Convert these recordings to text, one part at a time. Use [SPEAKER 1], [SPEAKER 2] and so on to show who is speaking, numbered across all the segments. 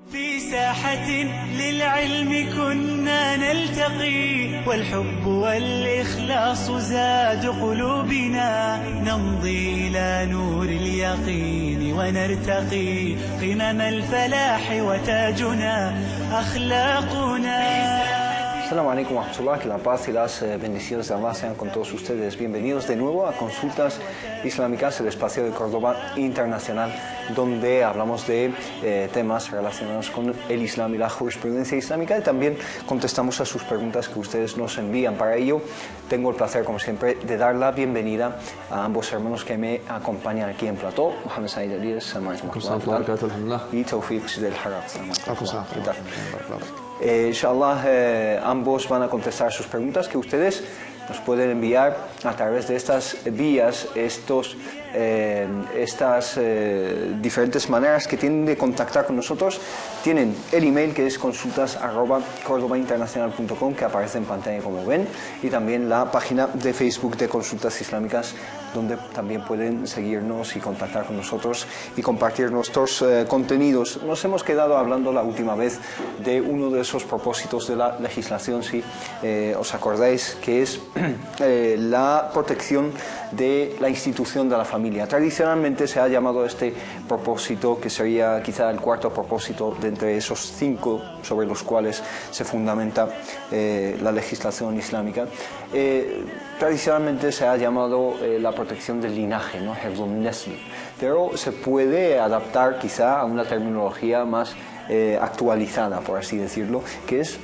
[SPEAKER 1] في ساحة للعلم كنا نلتقي والحب والإخلاص زاد قلوبنا نمضي إلى نور اليقين ونرتقي قمم الفلاح وتاجنا أخلاقنا.
[SPEAKER 2] Assalamu alaikum wa rahmatullah, que la paz y las bendiciones de Allah sean con todos ustedes. Bienvenidos de nuevo a Consultas Islámicas, el espacio de Córdoba Internacional, donde hablamos de temas relacionados con el Islam y la jurisprudencia islámica, y también contestamos a sus preguntas que ustedes nos envían. Para ello, tengo el placer, como siempre, de dar la bienvenida a ambos hermanos que me acompañan aquí en plató, Mohamed Said Alias y Tawfiq del Harab. ¿Qué tal? Inshallah, ambos van a contestar sus preguntas que ustedes nos pueden enviar a través de estas vías, estas diferentes maneras que tienen de contactar con nosotros. Tienen el email, que es consultas@cordobainternacional.com, que aparece en pantalla como ven, y también la página de Facebook de Consultas Islámicas, donde también pueden seguirnos y contactar con nosotros y compartir nuestros contenidos. Nos hemos quedado hablando la última vez de uno de esos propósitos de la legislación, si os acordáis, que es la protección de la institución de la familia. Tradicionalmente se ha llamado este propósito, que sería quizá el cuarto propósito de entre esos 5 sobre los cuales se fundamenta la legislación islámica. Tradicionalmente se ha llamado la protección del linaje, ¿no? Pero se puede adaptar quizá a una terminología más actualizada, por así decirlo, que es,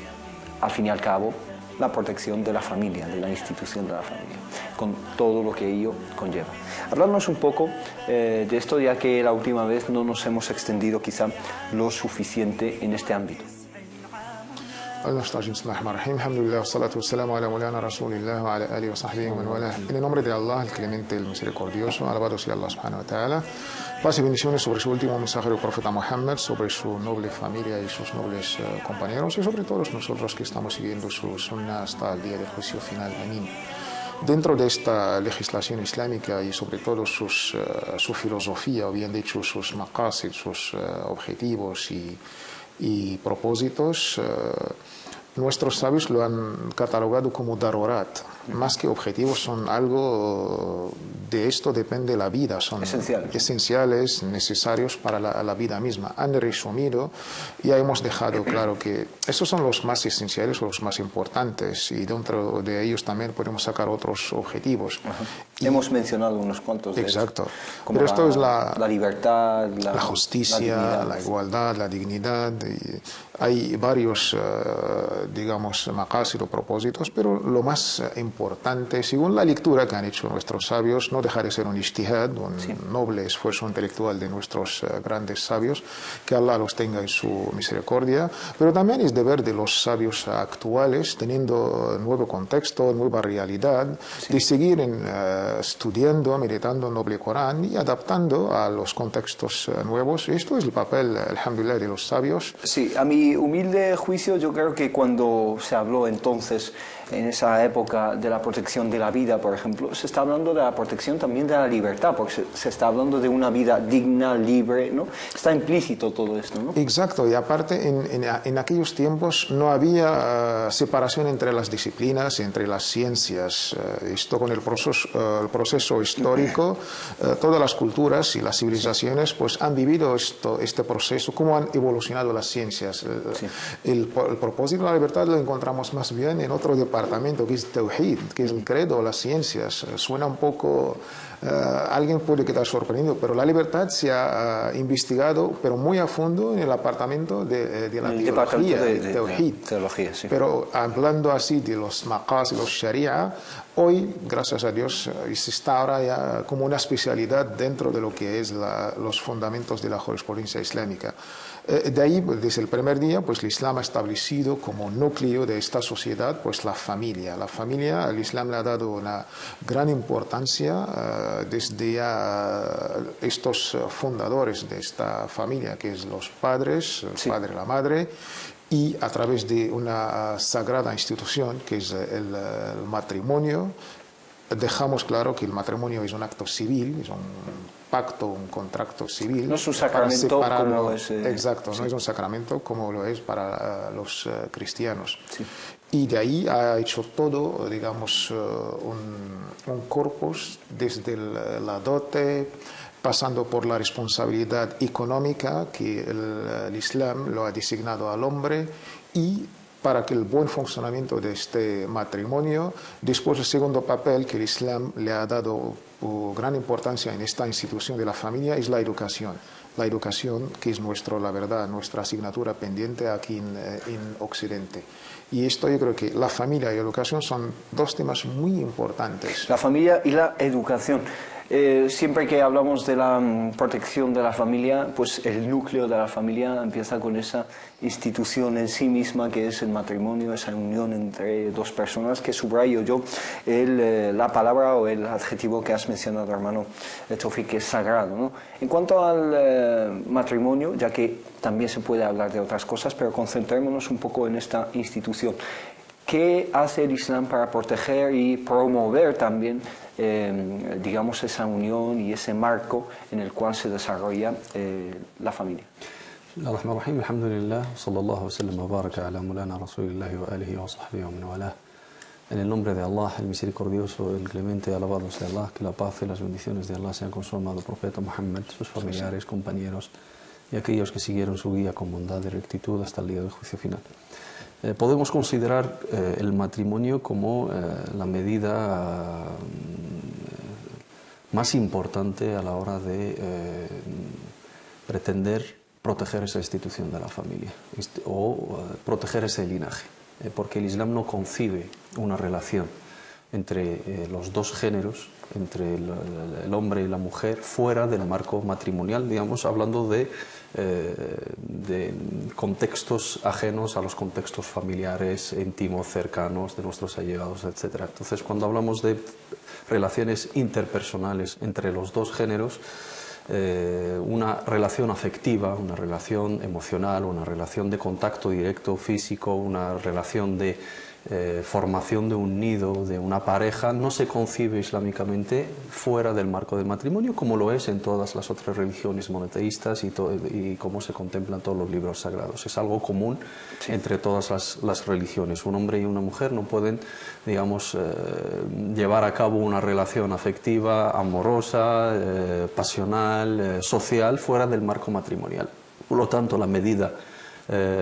[SPEAKER 2] al fin y al cabo, la protección de la familia, de la institución de la familia, con todo lo que ello conlleva. Hablarnos un poco de esto, ya que la última vez no nos hemos extendido quizá lo suficiente en este ámbito.
[SPEAKER 3] En el nombre de Allah, el clemente, el misericordioso, alabado sea Allah subhanahu wa ta'ala. Paz y bendiciones sobre su último mensajero, el profeta Muhammad, sobre su noble familia y sus nobles compañeros, y sobre todos nosotros que estamos siguiendo su sunnah hasta el día del juicio final. Amén. Dentro de esta legislación islámica y sobre todo su filosofía, o bien dicho sus maqasid, sus objetivos y propósitos, nuestros sabios lo han catalogado como darurat. Más que objetivos, son algo de esto depende la vida, son esenciales, necesarios para la vida misma. Han resumido, ya hemos dejado claro que esos son los más esenciales o los más importantes, y dentro de ellos también podemos sacar otros objetivos.
[SPEAKER 2] Hemos mencionado unos cuantos.
[SPEAKER 3] Exacto.
[SPEAKER 2] Como
[SPEAKER 3] pero esto es la
[SPEAKER 2] libertad,
[SPEAKER 3] la justicia, la igualdad, la dignidad. Hay varios, digamos, maqasid o propósitos, pero lo más importante, según la lectura que han hecho nuestros sabios, no deja de ser un ijtihad, un noble esfuerzo intelectual de nuestros grandes sabios, que Allah los tenga en su misericordia, pero también es deber de los sabios actuales, teniendo nuevo contexto, nueva realidad, de seguir estudiando, meditando el noble Corán y adaptando a los contextos nuevos. Esto es el papel, alhamdulillah, de los sabios.
[SPEAKER 2] Sí, a mi humilde juicio, yo creo que cuando se habló entonces, en esa época, de la protección de la vida, por ejemplo, se está hablando de la protección también de la libertad, porque se está hablando de una vida digna, libre, ¿no? Está implícito todo esto, ¿no?
[SPEAKER 3] Exacto, y aparte en aquellos tiempos no había separación entre las disciplinas, entre las ciencias. Esto con el proceso histórico, todas las culturas y las civilizaciones pues han vivido este proceso, cómo han evolucionado las ciencias. El propósito de la libertad lo encontramos más bien en otro departamento, que es Tawhid, que es el credo, las ciencias. Suena un poco, alguien puede quedar sorprendido, pero la libertad se ha investigado, pero muy a fondo, en el apartamento de la teología, de Tawhid.
[SPEAKER 2] Sí.
[SPEAKER 3] Pero hablando así de los maqas y los sharia, hoy, gracias a Dios, se está ahora ya como una especialidad dentro de lo que es los fundamentos de la jurisprudencia islámica. De ahí, desde el primer día, pues el Islam ha establecido como núcleo de esta sociedad pues la familia. La familia, el Islam le ha dado una gran importancia desde ya estos fundadores de esta familia, que es los padres, el padre y la madre, y a través de una sagrada institución que es el matrimonio. Dejamos claro que el matrimonio es un acto civil, es un pacto, un contrato civil.
[SPEAKER 2] No es un sacramento como es...
[SPEAKER 3] Exacto,
[SPEAKER 2] sí.
[SPEAKER 3] no es un sacramento como lo es para los cristianos.
[SPEAKER 2] Sí.
[SPEAKER 3] Y de ahí ha hecho todo, digamos, un corpus desde la dote, pasando por la responsabilidad económica que el Islam lo ha designado al hombre, y para que el buen funcionamiento de este matrimonio, después el segundo papel que el Islam le ha dado gran importancia en esta institución de la familia es la educación. La educación, que es la verdad, nuestra asignatura pendiente aquí en Occidente. Y esto yo creo que la familia y la educación son dos temas muy importantes.
[SPEAKER 2] La familia y la educación. Siempre que hablamos de la protección de la familia, pues el núcleo de la familia empieza con esa institución en sí misma que es el matrimonio, esa unión entre dos personas, que subrayo yo la palabra o el adjetivo que has mencionado, hermano Tawfiq, que es sagrado, ¿no? En cuanto al matrimonio, ya que también se puede hablar de otras cosas, pero concentrémonos un poco en esta institución. ¿Qué hace el Islam para proteger y promover también, digamos, esa unión y ese marco en el cual se desarrolla la familia?
[SPEAKER 4] Bismillahirrahmanirrahim, alhamdulillah, sallallahu sallam wa baraka ala mulana rasulillahi wa alihi wa sahbihi wa man walah. En el nombre de Allah, el misericordioso, el clemente, alabado sea Allah, que la paz y las bendiciones de Allah sean con su amado profeta Muhammad, sus familiares, compañeros y aquellos que siguieron su guía con bondad y rectitud hasta el día del juicio final. Podemos considerar el matrimonio como la medida más importante a la hora de pretender proteger esa institución de la familia o proteger ese linaje, porque el Islam no concibe una relación entre los dos géneros, entre el hombre y la mujer, fuera del marco matrimonial, digamos, hablando de contextos ajenos a los contextos familiares, íntimos, cercanos, de nuestros allegados, etc. Entonces, cuando hablamos de relaciones interpersonales entre los dos géneros, una relación afectiva, una relación emocional, una relación de contacto directo físico, una relación de formación de un nido, de una pareja, no se concibe islámicamente fuera del marco del matrimonio, como lo es en todas las otras religiones monoteístas y como se contempla en todos los libros sagrados. Es algo común entre todas las religiones. Un hombre y una mujer no pueden, digamos, llevar a cabo una relación afectiva, amorosa, pasional, social, fuera del marco matrimonial. Por lo tanto, la medida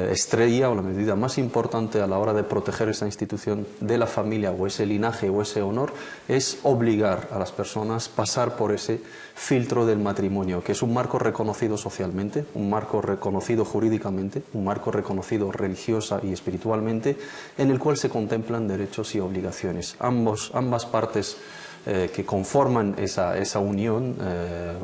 [SPEAKER 4] estrella o la medida más importante a la hora de proteger esa institución de la familia o ese linaje o ese honor es obligar a las personas a pasar por ese filtro del matrimonio, que es un marco reconocido socialmente, un marco reconocido jurídicamente, un marco reconocido religiosa y espiritualmente, en el cual se contemplan derechos y obligaciones. Ambas partes que conforman esa unión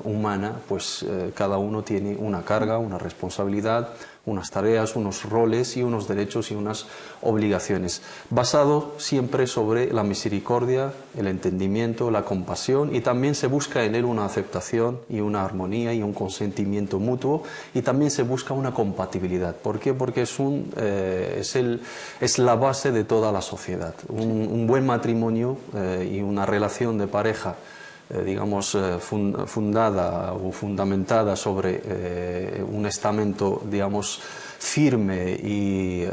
[SPEAKER 4] humana, pues cada uno tiene una carga, una responsabilidad, unas tareas, unos roles y unos derechos y unas obligaciones, basado siempre sobre la misericordia, el entendimiento, la compasión, y también se busca en él una aceptación y una armonía y un consentimiento mutuo, y también se busca una compatibilidad. ¿Por qué? Porque es la base de toda la sociedad. Un buen matrimonio y una relación de pareja digamos, fundada o fundamentada sobre un estamento, digamos, firme y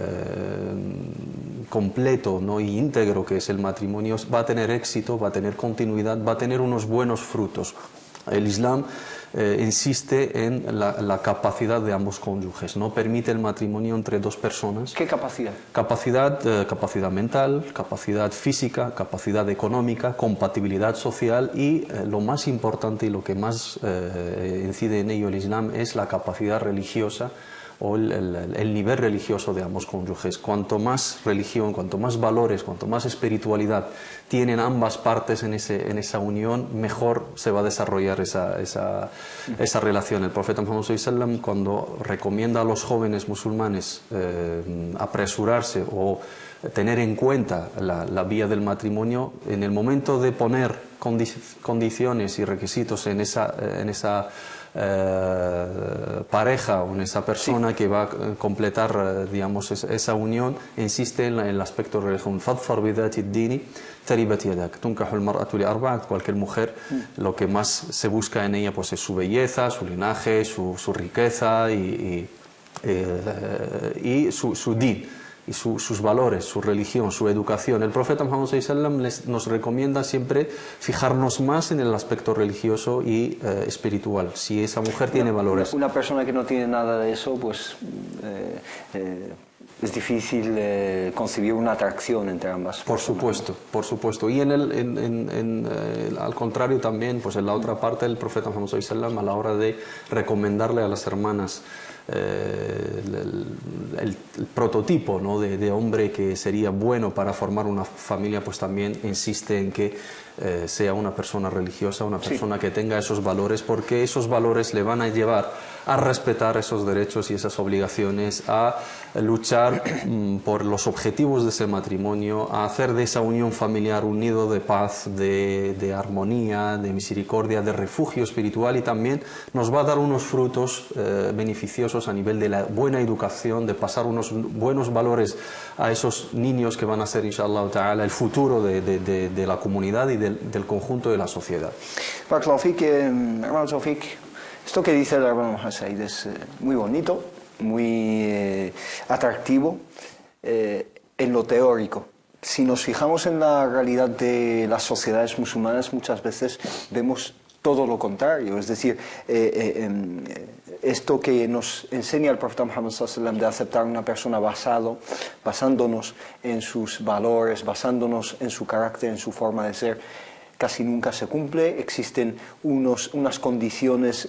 [SPEAKER 4] completo, ¿no?, y íntegro, que es el matrimonio, va a tener éxito, va a tener continuidad, va a tener unos buenos frutos. El Islam insiste en la capacidad de ambos cónyuges, no permite el matrimonio entre dos personas.
[SPEAKER 2] ¿Qué capacidad?
[SPEAKER 4] Capacidad mental, capacidad física, capacidad económica, compatibilidad social y lo más importante y lo que más incide en ello el Islam es la capacidad religiosa o el nivel religioso de ambos cónyuges. Cuanto más religión, cuanto más valores, cuanto más espiritualidad tienen ambas partes en esa unión, mejor se va a desarrollar esa relación. El profeta Muhammad ﷺ, cuando recomienda a los jóvenes musulmanes apresurarse o tener en cuenta la vía del matrimonio, en el momento de poner condiciones y requisitos en esa pareja o en esa persona que va a completar, digamos, esa unión, insiste en el aspecto religioso. فاظفر بذات الدين تربت يداك. تنكح المرأة لأربعة. Cualquier mujer, lo que más se busca en ella pues es su belleza, su linaje, su riqueza y su din, y sus valores, su religión, su educación. El profeta Muhammad sallallahu nos recomienda siempre fijarnos más en el aspecto religioso y espiritual, si esa mujer tiene valores.
[SPEAKER 2] Una persona que no tiene nada de eso, pues es difícil concebir una atracción entre ambas.
[SPEAKER 4] Por supuesto, por supuesto. Y al contrario también, pues en la otra parte, el profeta Muhammad sallallahu a la hora de recomendarle a las hermanas el prototipo, ¿no?, de hombre que sería bueno para formar una familia, pues también insiste en que sea una persona religiosa, una persona que tenga esos valores, porque esos valores le van a llevar a respetar esos derechos y esas obligaciones, a luchar por los objetivos de ese matrimonio, a hacer de esa unión familiar un nido de paz, de armonía, de misericordia, de refugio espiritual, y también nos va a dar unos frutos beneficiosos a nivel de la buena educación, de pasar unos buenos valores a esos niños que van a ser, inshallah ta'ala, el futuro de la comunidad y del conjunto de la sociedad.
[SPEAKER 2] Barakallahu fik, hermano Taufik, esto que dice el hermano Said es muy bonito, muy atractivo en lo teórico. Si nos fijamos en la realidad de las sociedades musulmanas, muchas veces vemos todo lo contrario. Es decir, esto que nos enseña el profeta Muhammad sallallahu alaihi wasallam de aceptar a una persona basándonos en sus valores, basándonos en su carácter, en su forma de ser, casi nunca se cumple. Existen unas condiciones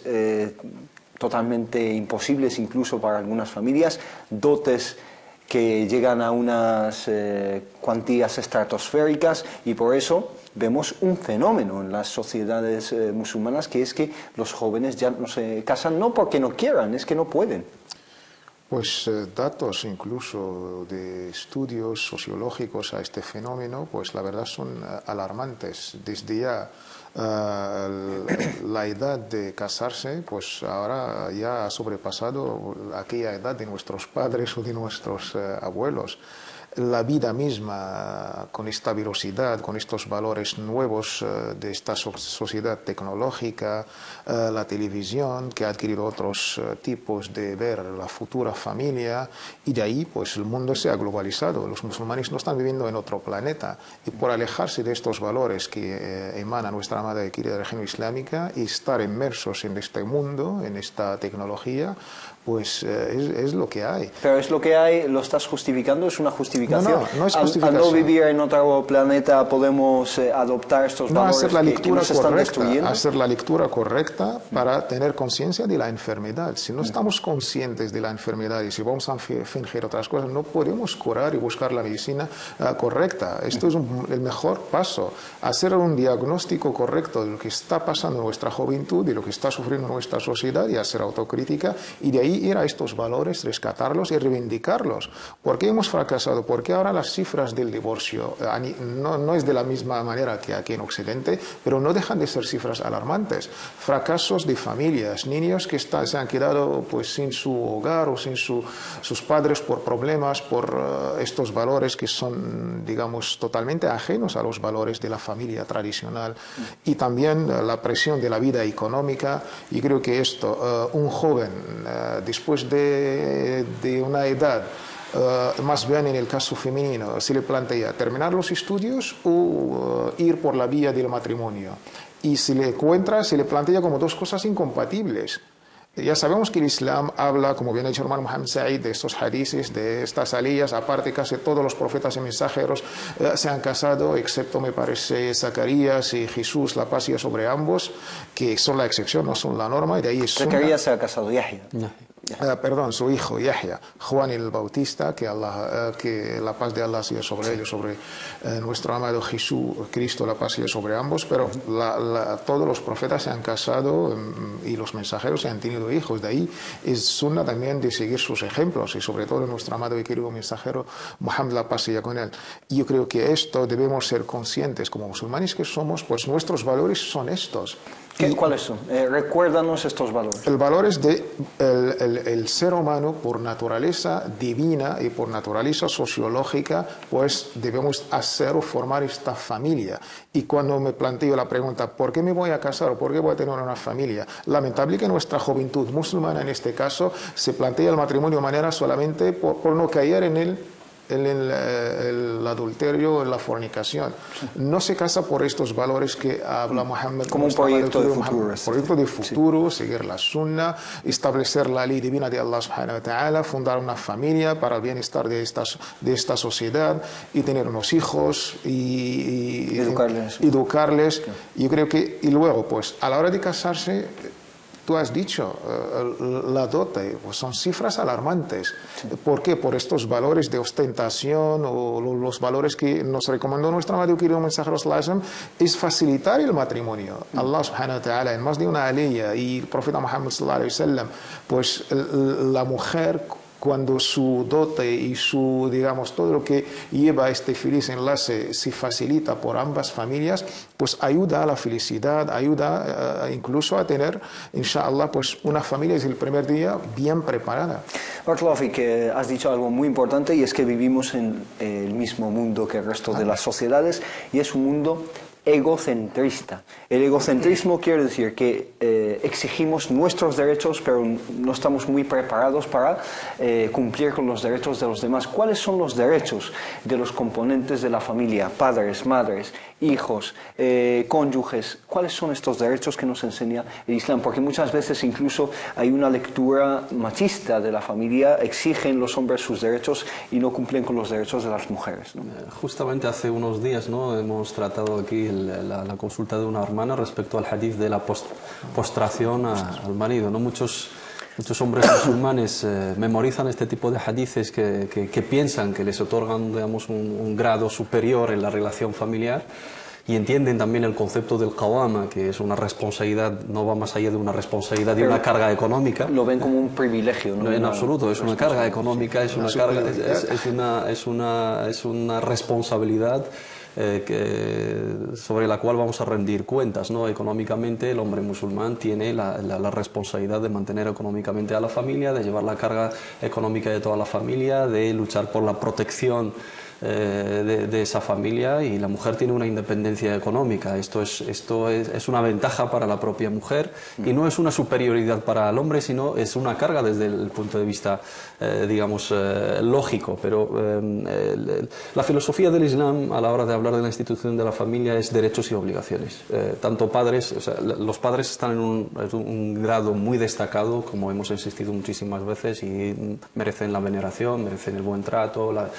[SPEAKER 2] totalmente imposibles incluso para algunas familias, dotes que llegan a unas cuantías estratosféricas, y por eso vemos un fenómeno en las sociedades musulmanas, que es que los jóvenes ya no se casan no porque no quieran, es que no pueden.
[SPEAKER 3] Pues datos incluso de estudios sociológicos a este fenómeno, pues la verdad son alarmantes. Desde ya la edad de casarse, pues ahora ya ha sobrepasado aquella edad de nuestros padres o de nuestros abuelos. La vida misma, con esta velocidad, con estos valores nuevos de esta sociedad tecnológica, la televisión, que ha adquirido otros tipos de ver la futura familia, y de ahí pues el mundo se ha globalizado. Los musulmanes no están viviendo en otro planeta, y por alejarse de estos valores que emana nuestra amada y querida región islámica y estar inmersos en este mundo, en esta tecnología, pues es lo que hay.
[SPEAKER 2] Pero es lo que hay, ¿lo estás justificando? ¿Es una justificación?
[SPEAKER 3] No es justificación.
[SPEAKER 2] Al no vivir en otro planeta podemos adoptar estos valores
[SPEAKER 3] hacer la lectura
[SPEAKER 2] que nos están destruyendo.
[SPEAKER 3] Hacer la lectura correcta para tener conciencia de la enfermedad. Si no estamos conscientes de la enfermedad y si vamos a fingir otras cosas, no podemos curar y buscar la medicina correcta. Esto es el mejor paso. Hacer un diagnóstico correcto de lo que está pasando en nuestra juventud, de lo que está sufriendo nuestra sociedad, y hacer autocrítica, y de ahí ir a estos valores, rescatarlos y reivindicarlos. ¿Por qué hemos fracasado? Porque ahora las cifras del divorcio no es de la misma manera que aquí en Occidente, pero no dejan de ser cifras alarmantes. Fracasos de familias, niños que se han quedado pues sin su hogar o sin sus padres por problemas, por estos valores que son, digamos, totalmente ajenos a los valores de la familia tradicional, y también la presión de la vida económica. Y creo que esto, un joven después de una edad, más bien en el caso femenino, se le plantea terminar los estudios o ir por la vía del matrimonio, y se le plantea como dos cosas incompatibles. Ya sabemos que el Islam habla, como bien ha dicho el hermano Muhammad Said, de estos hadices, de estas aliyas. Aparte, casi todos los profetas y mensajeros se han casado, excepto, me parece, Zacarías y Jesús, la paz sea sobre ambos, que son la excepción, no son la norma. Y de ahí es
[SPEAKER 2] Zacarías se ha casado, Yahya.
[SPEAKER 3] Perdón, su hijo Yahya, Juan el Bautista, que la paz de Allah sea sobre ellos, sobre nuestro amado Jesús, Cristo, la paz sea sobre ambos. Pero todos los profetas se han casado y los mensajeros se han tenido hijos. De ahí es sunna también de seguir sus ejemplos, y sobre todo nuestro amado y querido mensajero Muhammad, la paz sea con él. Y yo creo que esto debemos ser conscientes como musulmanes que somos, pues nuestros valores son estos.
[SPEAKER 2] ¿Cuáles son? Recuérdanos estos valores.
[SPEAKER 3] El valor es de el ser humano por naturaleza divina y por naturaleza sociológica, pues debemos hacer o formar esta familia. Y cuando me planteo la pregunta, ¿por qué me voy a casar o por qué voy a tener una familia? Lamentable que nuestra juventud musulmana en este caso se plantea el matrimonio de manera solamente por no caer en el adulterio, en la fornicación. No se casa por estos valores que habla Muhammad.
[SPEAKER 2] Como un proyecto de futuro.
[SPEAKER 3] Proyecto de futuro, sí. Seguir la sunna, establecer la ley divina de Allah subhanahu wa ta'ala, fundar una familia para el bienestar de esta sociedad y tener unos hijos y educarles. Yo creo que, y luego, pues, a la hora de casarse, tú has dicho, la dote, pues son cifras alarmantes. Sí. ¿Por qué? Por estos valores de ostentación o los valores que nos recomendó nuestro amado querido mensajero sallallahu es facilitar el matrimonio. Allah subhanahu wa ta'ala en más de una ley y el profeta Muhammad sallallahu alaihi wasallam, pues la mujer, cuando su dote y su, digamos, todo lo que lleva a este feliz enlace se facilita por ambas familias, pues ayuda a la felicidad, ayuda incluso a tener, inshallah, pues una familia desde el primer día bien preparada.
[SPEAKER 2] Barakallahu, que has dicho algo muy importante, y es que vivimos en el mismo mundo que el resto de las sociedades, y es un mundo egocentrista. El egocentrismo quiere decir que exigimos nuestros derechos, pero no estamos muy preparados para cumplir con los derechos de los demás. ¿Cuáles son los derechos de los componentes de la familia? Padres, madres, hijos, cónyuges. ¿Cuáles son estos derechos que nos enseña el Islam? Porque muchas veces incluso hay una lectura machista de la familia, exigen los hombres sus derechos y no cumplen con los derechos de las mujeres, ¿no?
[SPEAKER 4] Justamente hace unos días, ¿no?, hemos tratado aquí la consulta de una hermana respecto al hadith de la postración al marido, ¿no? Muchos hombres musulmanes memorizan este tipo de hadices que piensan que les otorgan, digamos, un grado superior en la relación familiar, y entienden también el concepto del qawama, que es una responsabilidad, no va más allá de una responsabilidad, de una carga económica.
[SPEAKER 2] Lo ven como un privilegio, ¿no?
[SPEAKER 4] En absoluto, es una carga económica, es una responsabilidad sobre la cual vamos a rendir cuentas, ¿no? Económicamente, el hombre musulmán tiene la responsabilidad de mantener económicamente a la familia, de llevar la carga económica de toda la familia, de luchar por la protección de esa familia, y la mujer tiene una independencia económica. Esto es una ventaja para la propia mujer, y no es una superioridad para el hombre, sino es una carga desde el punto de vista, digamos, lógico. Pero la filosofía del Islam a la hora de hablar de la institución de la familia es derechos y obligaciones. Tanto padres, o sea, los padres están en un grado muy destacado, como hemos insistido muchísimas veces, y merecen la veneración, merecen el buen trato, la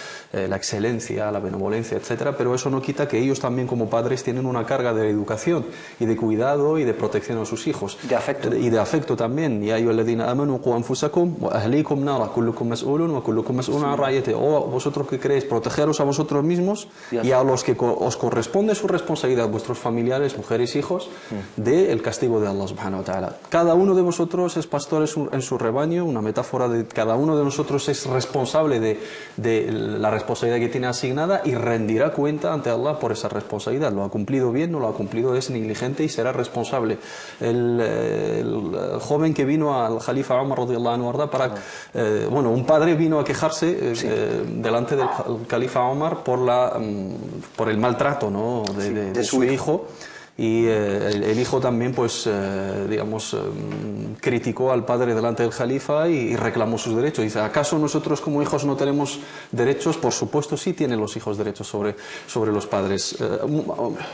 [SPEAKER 4] excelencia, la benevolencia, etcétera, pero eso no quita que ellos también como padres tienen una carga de educación y de cuidado y de protección a sus hijos.
[SPEAKER 2] De afecto.
[SPEAKER 4] Y de afecto también. Ya ayyuhalladhina amanu qu anfusakum wa ahlikum nara kullukum mas'ulun wa kullukum mas'ulun an ra'iyatihi. O vosotros que queréis protegeros a vosotros mismos y a los que os corresponde su responsabilidad, vuestros familiares, mujeres, hijos, del castigo de Allah subhanahu wa ta'ala. Cada uno de vosotros es pastor en su rebaño, una metáfora de cada uno de nosotros es responsable de la responsabilidad que tiene asignada, y rendirá cuenta ante Allah por esa responsabilidad. Lo ha cumplido bien, no lo ha cumplido, es negligente y será responsable. El joven que vino al Jalifa Umar radiyallahu anhu para bueno, un padre vino a quejarse delante del Califa Umar por el maltrato, ¿no?, de su hijo. Y el hijo también, pues, digamos, criticó al padre delante del Jalifa y reclamó sus derechos. Dice, ¿acaso nosotros como hijos no tenemos derechos? Por supuesto, sí tienen los hijos derechos sobre los padres.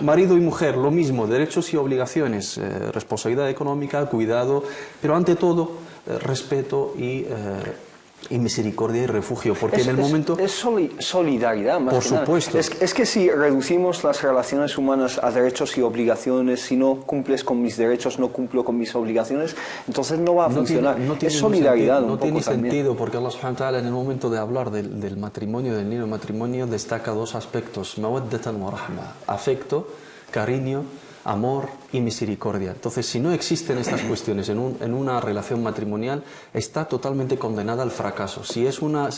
[SPEAKER 4] Marido y mujer, lo mismo, derechos y obligaciones, responsabilidad económica, cuidado, pero ante todo, respeto y misericordia y refugio, porque en el momento...
[SPEAKER 2] Es solidaridad, más
[SPEAKER 4] por
[SPEAKER 2] que
[SPEAKER 4] supuesto.
[SPEAKER 2] Nada. Es que si reducimos las relaciones humanas a derechos y obligaciones, si no cumples con mis derechos, no cumplo con mis obligaciones, entonces no va a funcionar. Es solidaridad un poco.
[SPEAKER 4] No tiene
[SPEAKER 2] también.
[SPEAKER 4] sentido, porque Allah subhanahu wa ta'ala en el momento de hablar del matrimonio, del niño matrimonio, destca dos aspectos: mawaddatan wa rahma, afecto, cariño, amor y misericordia. Entonces, si no existen estas cuestiones en una relación matrimonial, está totalmente condenada al fracaso. Si es una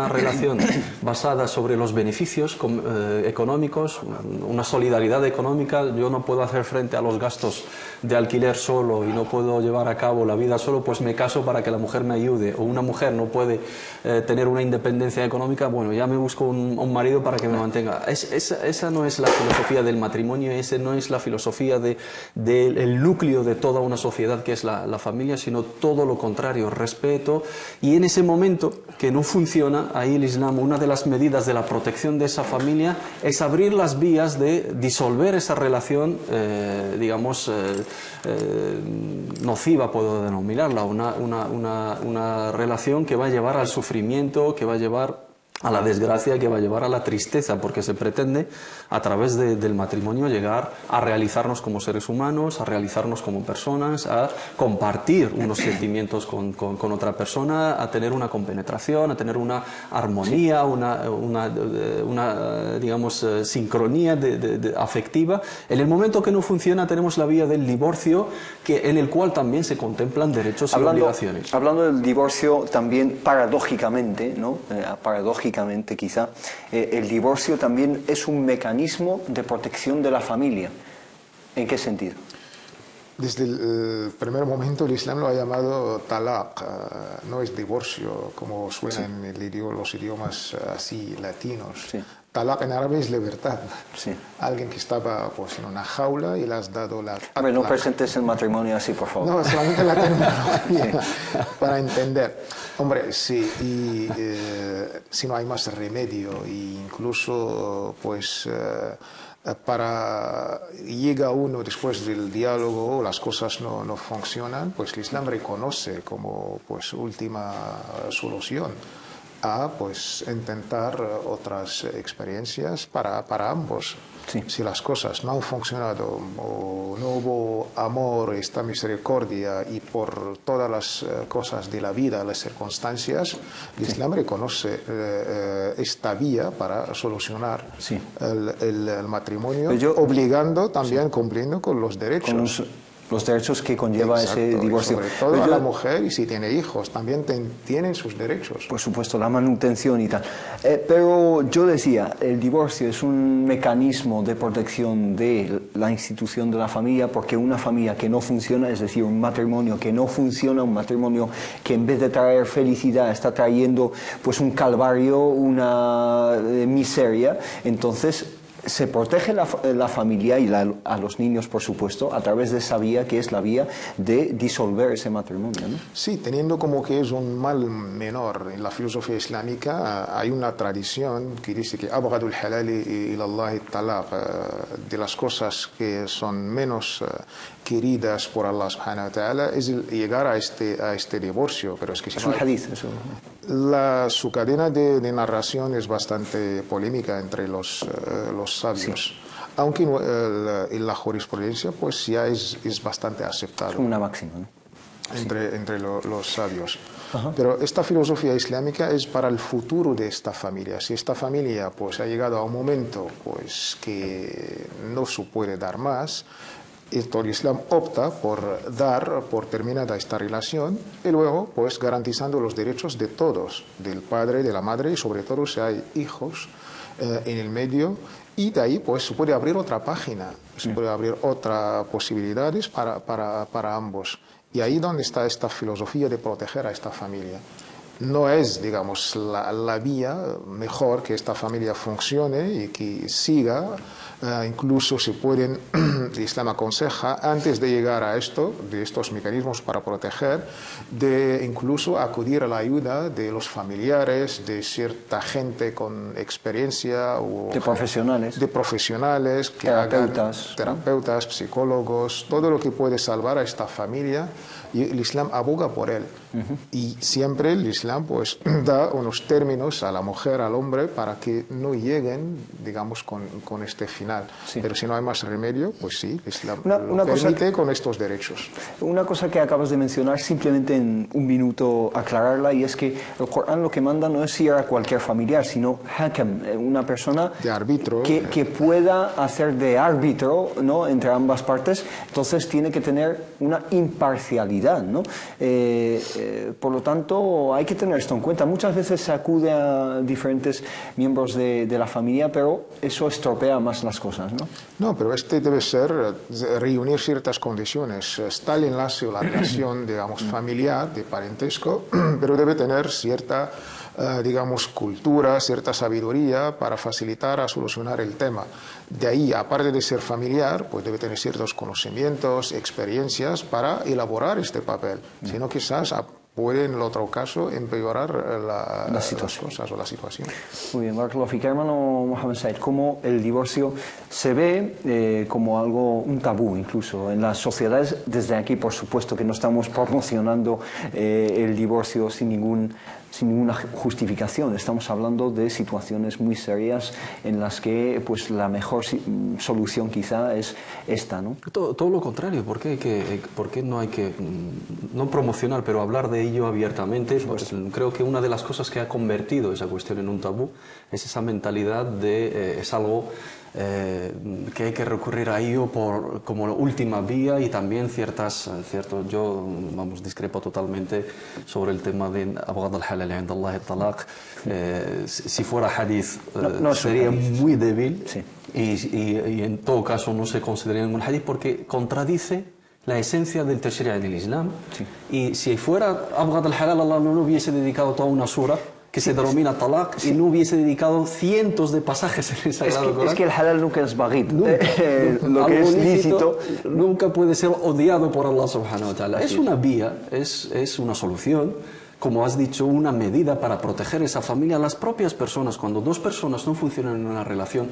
[SPEAKER 4] relación basada sobre los beneficios económicos, una solidaridad económica, yo no puedo hacer frente a los gastos de alquiler solo y no puedo llevar a cabo la vida solo, pues me caso para que la mujer me ayude. O una mujer no puede tener una independencia económica, bueno, ya me busco un marido para que me mantenga. Esa no es la filosofía del matrimonio, esa no es la filosofía del núcleo de toda una sociedad que es la familia, sino todo lo contrario, respeto. Y en ese momento que no funciona, ahí el Islam, una de las medidas de la protección de esa familia es abrir las vías de disolver esa relación, digamos, nociva, puedo denominarla, una relación que va a llevar al sufrimiento, que va a llevar a la desgracia, que va a llevar a la tristeza, porque se pretende a través del matrimonio llegar a realizarnos como seres humanos, a realizarnos como personas, a compartir unos sentimientos con otra persona, a tener una compenetración, a tener una armonía, una digamos, sincronía afectiva. En el momento que no funciona tenemos la vía del divorcio, en el cual también se contemplan derechos y obligaciones.
[SPEAKER 2] Hablando del divorcio, también paradójicamente, ¿no? Quizá, el divorcio también es un mecanismo de protección de la familia. ¿En qué sentido?
[SPEAKER 3] Desde el primer momento el Islam lo ha llamado talaq, no es divorcio, como suena en los idiomas así latinos. Sí. Talaq en árabe es libertad. Sí. Alguien que estaba pues en una jaula y le has dado la...
[SPEAKER 2] A ver, no presentes el matrimonio así, por favor.
[SPEAKER 3] No, solamente la terminología, para entender. Hombre, sí, y si no hay más remedio, e incluso pues llega uno después del diálogo, las cosas no funcionan, pues el Islam reconoce como pues última solución a pues intentar otras experiencias para ambos. Sí. Si las cosas no han funcionado o no hubo amor, esta misericordia y por todas las cosas de la vida, las circunstancias, el Islam reconoce esta vía para solucionar el matrimonio, obligando también, cumpliendo con los derechos.
[SPEAKER 2] Los derechos que conlleva ese divorcio.
[SPEAKER 3] Sobre todo a la mujer, y si tiene hijos, también tienen sus derechos.
[SPEAKER 2] Por supuesto, la manutención y tal. Pero yo decía, el divorcio es un mecanismo de protección de la institución de la familia, porque una familia que no funciona, es decir, un matrimonio que no funciona, un matrimonio que en vez de traer felicidad está trayendo pues un calvario, una miseria, entonces se protege la familia y a los niños, por supuesto, a través de esa vía que es la vía de disolver ese matrimonio, ¿no?
[SPEAKER 3] Sí, teniendo como que es un mal menor en la filosofía islámica, hay una tradición que dice que abghadul halali ilallahi talaq, de las cosas que son menos queridas por Allah subhanahu wa ta'ala, es llegar a este divorcio. Pero es que si
[SPEAKER 2] un hadith, eso.
[SPEAKER 3] Su cadena de narración es bastante polémica entre los sabios. Sí. Aunque en la jurisprudencia pues ya es bastante aceptado.
[SPEAKER 2] Es una máxima, ¿no?
[SPEAKER 3] Entre los sabios. Ajá. Pero esta filosofía islámica es para el futuro de esta familia. Si esta familia pues ha llegado a un momento pues que no se puede dar más, el Islam opta por dar por terminada esta relación y luego pues garantizando los derechos de todos, del padre, de la madre y sobre todo si hay hijos en el medio, y de ahí pues se puede abrir otra página, se puede abrir otras posibilidades para ambos. Y ahí donde está esta filosofía de proteger a esta familia. No es, digamos, la vía mejor que esta familia funcione y que siga. Incluso se pueden, el Islam aconseja, antes de llegar a de estos mecanismos para proteger, de incluso acudir a la ayuda de los familiares, de cierta gente con experiencia. O
[SPEAKER 2] de profesionales.
[SPEAKER 3] Terapeutas, psicólogos, todo lo que puede salvar a esta familia. Y el Islam aboga por él. Y siempre el Islam Islam pues da unos términos a la mujer, al hombre, para que no lleguen, digamos, con este final.
[SPEAKER 2] Sí.
[SPEAKER 3] Pero si no hay más remedio, pues sí, Islam
[SPEAKER 2] Una
[SPEAKER 3] lo
[SPEAKER 2] cosa
[SPEAKER 3] permite con estos derechos.
[SPEAKER 2] Una cosa que acabas de mencionar, simplemente en un minuto aclararla, y es que el Corán lo que manda no es ir a cualquier familiar, sino hakam, una persona
[SPEAKER 3] De árbitro.
[SPEAKER 2] que pueda hacer de árbitro, ¿no?, entre ambas partes. Entonces tiene que tener una imparcialidad, ¿no? Por lo tanto, hay que tener esto en cuenta. Muchas veces se acude a diferentes miembros de la familia, pero eso estropea más las cosas, ¿no?
[SPEAKER 3] No, pero este debe ser reunir ciertas condiciones. Está el enlace o la relación, digamos, familiar, de parentesco, pero debe tener cierta, digamos, cultura, cierta sabiduría para facilitar a solucionar el tema. De ahí, aparte de ser familiar, pues debe tener ciertos conocimientos, experiencias para elaborar este papel. Si no, quizás puede, en el otro caso, empeorar las cosas o la situación.
[SPEAKER 2] Muy bien, Barakallahu Fik. Hermano Mohamed Said, ¿cómo el divorcio se ve como algo, un tabú incluso en las sociedades? Desde aquí, por supuesto, que no estamos promocionando el divorcio sin ninguna justificación. Estamos hablando de situaciones muy serias en las que pues la mejor solución quizá es esta, ¿no?
[SPEAKER 4] Todo lo contrario. ¿Por qué no hay que, no promocionar, pero hablar de ello abiertamente? Pues creo que una de las cosas que ha convertido esa cuestión en un tabú es esa mentalidad de es algo que hay que recurrir a ello como la última vía, y también yo discrepo totalmente sobre el tema de abghad al-halal 'inda Allah al-talaq. Si fuera hadith sería muy débil,
[SPEAKER 2] sí.
[SPEAKER 4] y en todo caso no se consideraría ningún hadith porque contradice la esencia del tashri' del Islam. Sí. Y si fuera abghad al-halal, Allah no hubiese dedicado toda una sura que se denomina talaq, y no hubiese dedicado cientos de pasajes en el Sagrado Corán.
[SPEAKER 2] Es que el halal nunca es baghid. Lo que es lícito
[SPEAKER 4] nunca puede ser odiado por Allah subhanahu wa ta'ala. Es una vía, es una solución, como has dicho, una medida para proteger esa familia. Las propias personas, cuando dos personas no funcionan en una relación,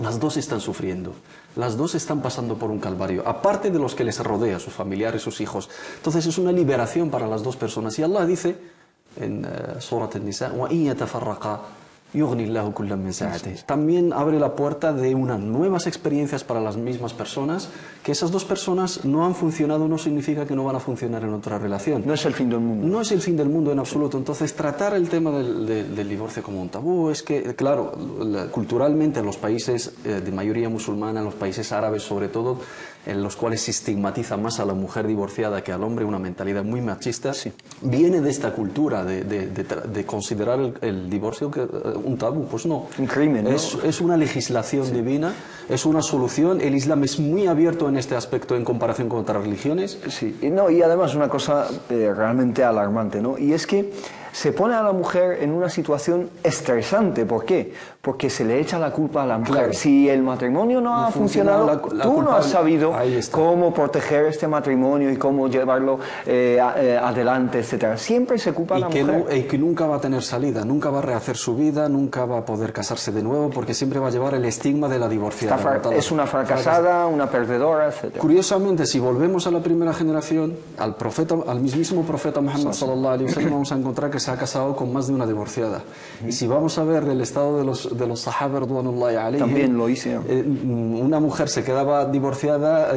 [SPEAKER 4] las dos están sufriendo, las dos están pasando por un calvario, aparte de los que les rodea, sus familiares, sus hijos. Entonces es una liberación para las dos personas. Y Allah dice en Surat An-Nisa, وَإِن يَتَفَرَّقَا يُغْنِ اللَّهُ كُلًّا مِنْ سَعَتِهِ. También abre la puerta de unas nuevas experiencias para las mismas personas. Que esas dos personas no han funcionado no significa que no van a funcionar en otra relación.
[SPEAKER 2] No es el fin del mundo.
[SPEAKER 4] No es el fin del mundo en absoluto. Entonces, tratar el tema del divorcio como un tabú es que, claro, culturalmente en los países de mayoría musulmana, en los países árabes sobre todo, en los cuales se estigmatiza más a la mujer divorciada que al hombre, una mentalidad muy machista, sí, viene de esta cultura de considerar el divorcio un tabú. Pues no.
[SPEAKER 2] Un crimen, ¿no?
[SPEAKER 4] Es una legislación divina, es una solución. El Islam es muy abierto en este aspecto en comparación con otras religiones.
[SPEAKER 2] Sí, y además una cosa realmente alarmante, ¿no? Y es que se pone a la mujer en una situación estresante. ¿Por qué? Porque se le echa la culpa a la mujer. Claro. Si el matrimonio no ha funcionado, tú no has sabido cómo proteger este matrimonio y cómo llevarlo adelante, etcétera. Siempre se culpa a la mujer.
[SPEAKER 4] Y que nunca va a tener salida, nunca va a rehacer su vida, nunca va a poder casarse de nuevo, porque siempre va a llevar el estigma de la divorciada.
[SPEAKER 2] Es una fracasada, una perdedora, etcétera.
[SPEAKER 4] Curiosamente, si volvemos a la primera generación, al mismísimo profeta Muhammad sallallahu alaihi wasallam, vamos a encontrar que se ha casado con más de una divorciada. Y si vamos a ver el estado de los sahaba radwanullahi alayhim,
[SPEAKER 2] también lo hice.
[SPEAKER 4] Una mujer se quedaba divorciada,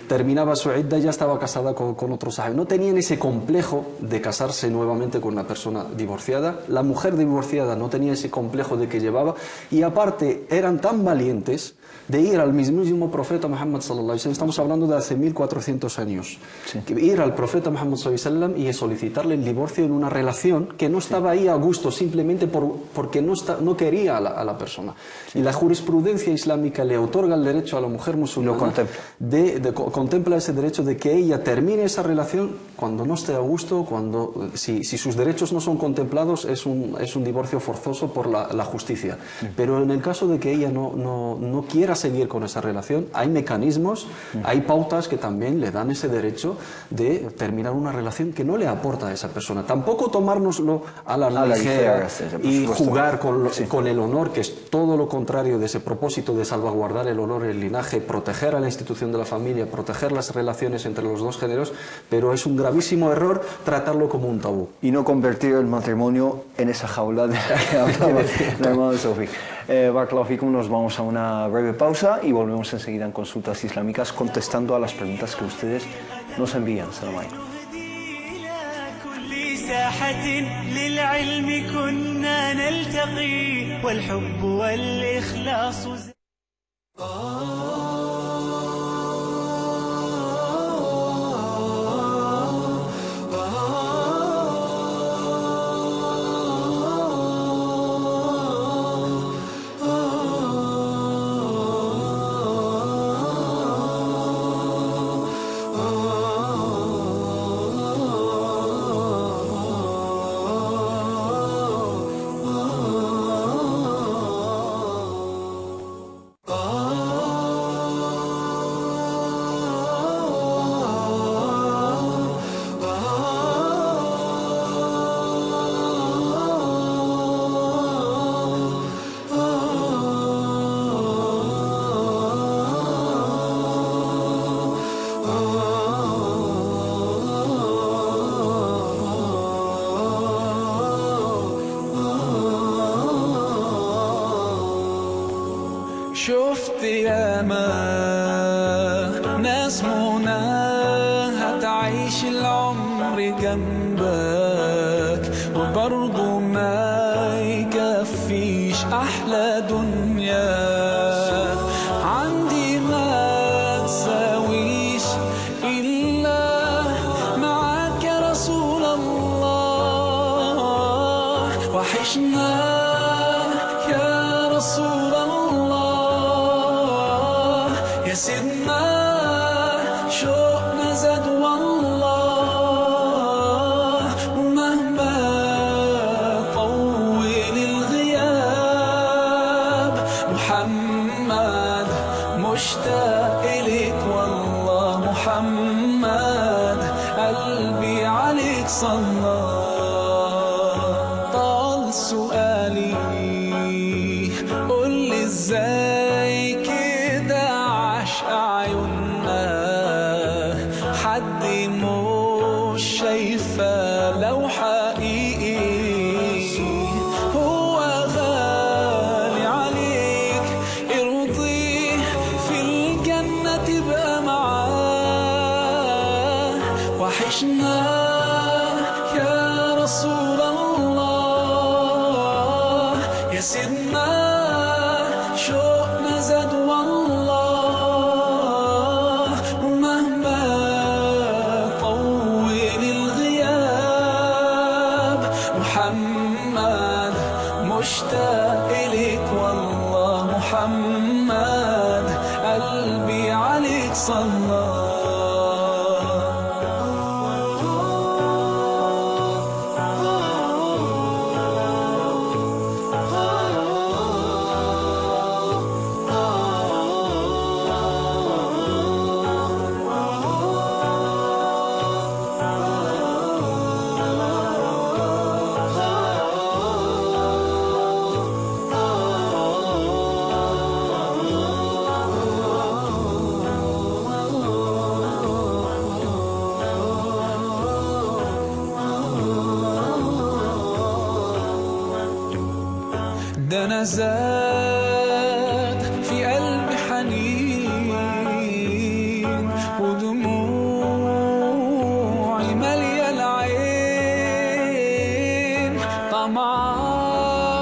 [SPEAKER 4] terminaba su idda y ya estaba casada con otro sahaba. No tenían ese complejo de casarse nuevamente con una persona divorciada. La mujer divorciada no tenía ese complejo de que llevaba, y aparte eran tan valientes de ir al mismísimo profeta Muhammad sallallahu alaihi wasallam. Estamos hablando de hace 1400 años. Sí. Ir al profeta Muhammad sallallahu alaihi wasallam y solicitarle el divorcio en una relación que no estaba ahí a gusto, simplemente porque no quería a la persona. Sí. Y la jurisprudencia islámica le otorga el derecho a la mujer musulmana, contempla ese derecho de que ella termine esa relación cuando no esté a gusto, si sus derechos no son contemplados, es un divorcio forzoso por la justicia. Sí. Pero en el caso de que ella no quiera seguir con esa relación, hay mecanismos, hay pautas que también le dan ese derecho de terminar una relación que no le aporta a esa persona. Tampoco tomar tomárnoslo a la ligera y jugar con el honor, que es todo lo contrario de ese propósito de salvaguardar el honor, el linaje, proteger a la institución de la familia, proteger las relaciones entre los dos géneros, pero es un gravísimo error tratarlo como un tabú.
[SPEAKER 2] Y no convertir el matrimonio en esa jaula de la que hablaba la hermana Sofi. Barakallahu fikum, nos vamos a una breve pausa y volvemos enseguida en Consultas Islámicas contestando a las preguntas que ustedes nos envían. Salam alaikum.
[SPEAKER 1] ساحة للعلم كنا نلتقي والحب والإخلاص
[SPEAKER 5] شفت ياما ناس منى هتعيش العمر جنبك وبرضه ما يكفيش أحلى دنيا عندي ما تساويش إلا معاك يا رسول الله وحشنا يا رسول الله يا سيدنا شوقنا زاد والله ومهما طول الغياب محمد مشتاق إليك والله محمد قلبي عليك صلى طال سؤالي قولي ازاي كده عشق عيوننا حد مش شايفة لو حقيقي هو غالي عليك ارضيه في الجنة تبقى معاه وحشنا يا رسول الله يا سيدنا شوقنا زاد والله ومهما طول الغياب محمد مشتاق إليك والله محمد قلبي عليك صلى ده أنا زاد في قلبي حنين ودموعي مالية العين طمعان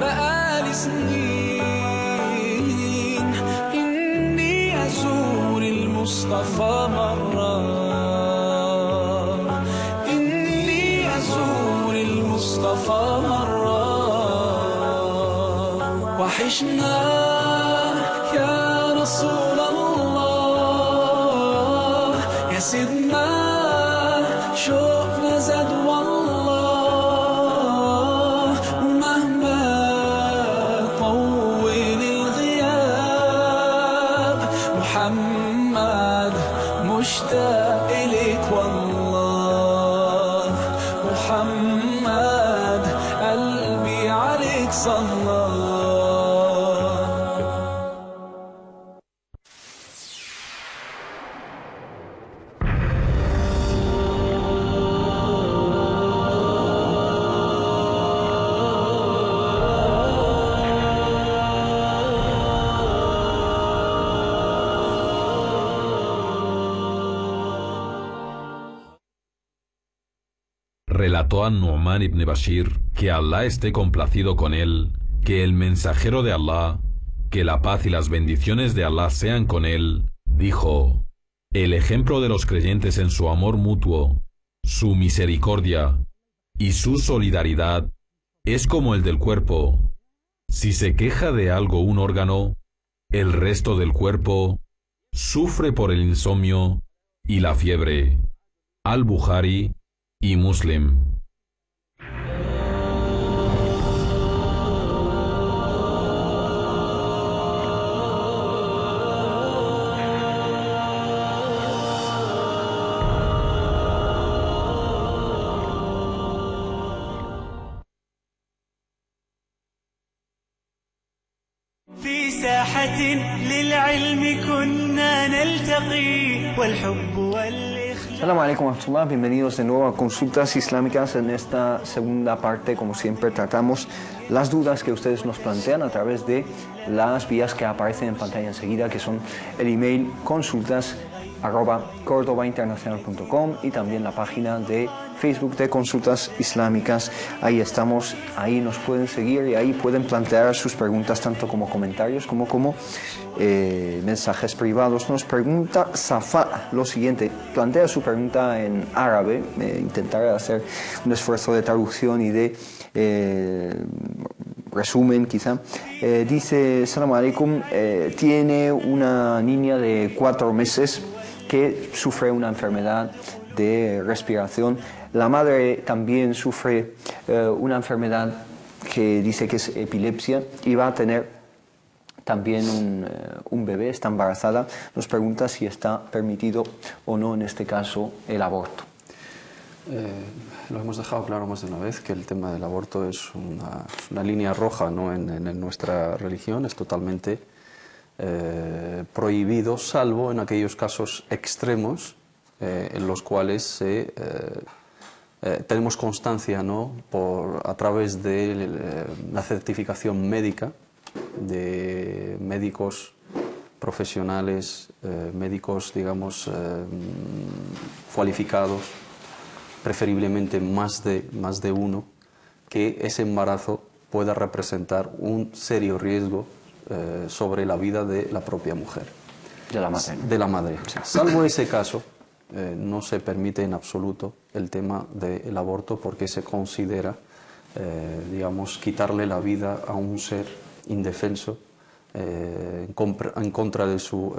[SPEAKER 5] بقالي سنين إني أزور المصطفى مرة إني أزور المصطفى مرة وحشنا يا رسول الله يا سيدنا شوقنا زاد والله ومهما طول الغياب محمد مشتاق إليك والله محمد أقصى الله.
[SPEAKER 6] Relató a Nu'man ibn Bashir, que Alá esté complacido con él, que el mensajero de Alá, que la paz y las bendiciones de Alá sean con él, dijo: el ejemplo de los creyentes en su amor mutuo, su misericordia y su solidaridad es como el del cuerpo. Si se queja de algo un órgano, el resto del cuerpo sufre por el insomnio y la fiebre. Al-Bukhari y Muslim.
[SPEAKER 1] في ساحة للعلم كنا نلتقي والحب والإخلاص.
[SPEAKER 2] Salam alaikum wa rahmatullah, bienvenidos de nuevo a Consultas Islámicas. En esta segunda parte, como siempre, tratamos las dudas que ustedes nos plantean a través de las vías que aparecen en pantalla enseguida, que son el email consultas@cordobainternacional.com y también la página de Facebook de Consultas Islámicas. Ahí estamos, ahí nos pueden seguir y ahí pueden plantear sus preguntas tanto como comentarios como mensajes privados. Nos pregunta Safa lo siguiente, plantea su pregunta en árabe, intentaré hacer un esfuerzo de traducción y de resumen quizá. Dice: Salam alaikum, tiene una niña de 4 meses que sufre una enfermedad de respiración. La madre también sufre una enfermedad que dice que es epilepsia y va a tener también un bebé, está embarazada. Nos pregunta si está permitido o no en este caso el aborto.
[SPEAKER 4] Lo hemos dejado claro más de una vez que el tema del aborto es una línea roja, ¿no? en nuestra religión, es totalmente prohibido, salvo en aquellos casos extremos en los cuales tenemos constancia, ¿no? a través de la certificación médica de médicos profesionales, médicos, digamos, cualificados, preferiblemente más de uno, que ese embarazo pueda representar un serio riesgo sobre la vida de la propia mujer.
[SPEAKER 2] De la madre.
[SPEAKER 4] De la madre. Salvo ese caso, no se permite en absoluto el tema del aborto porque se considera, digamos, quitarle la vida a un ser indefenso en contra de su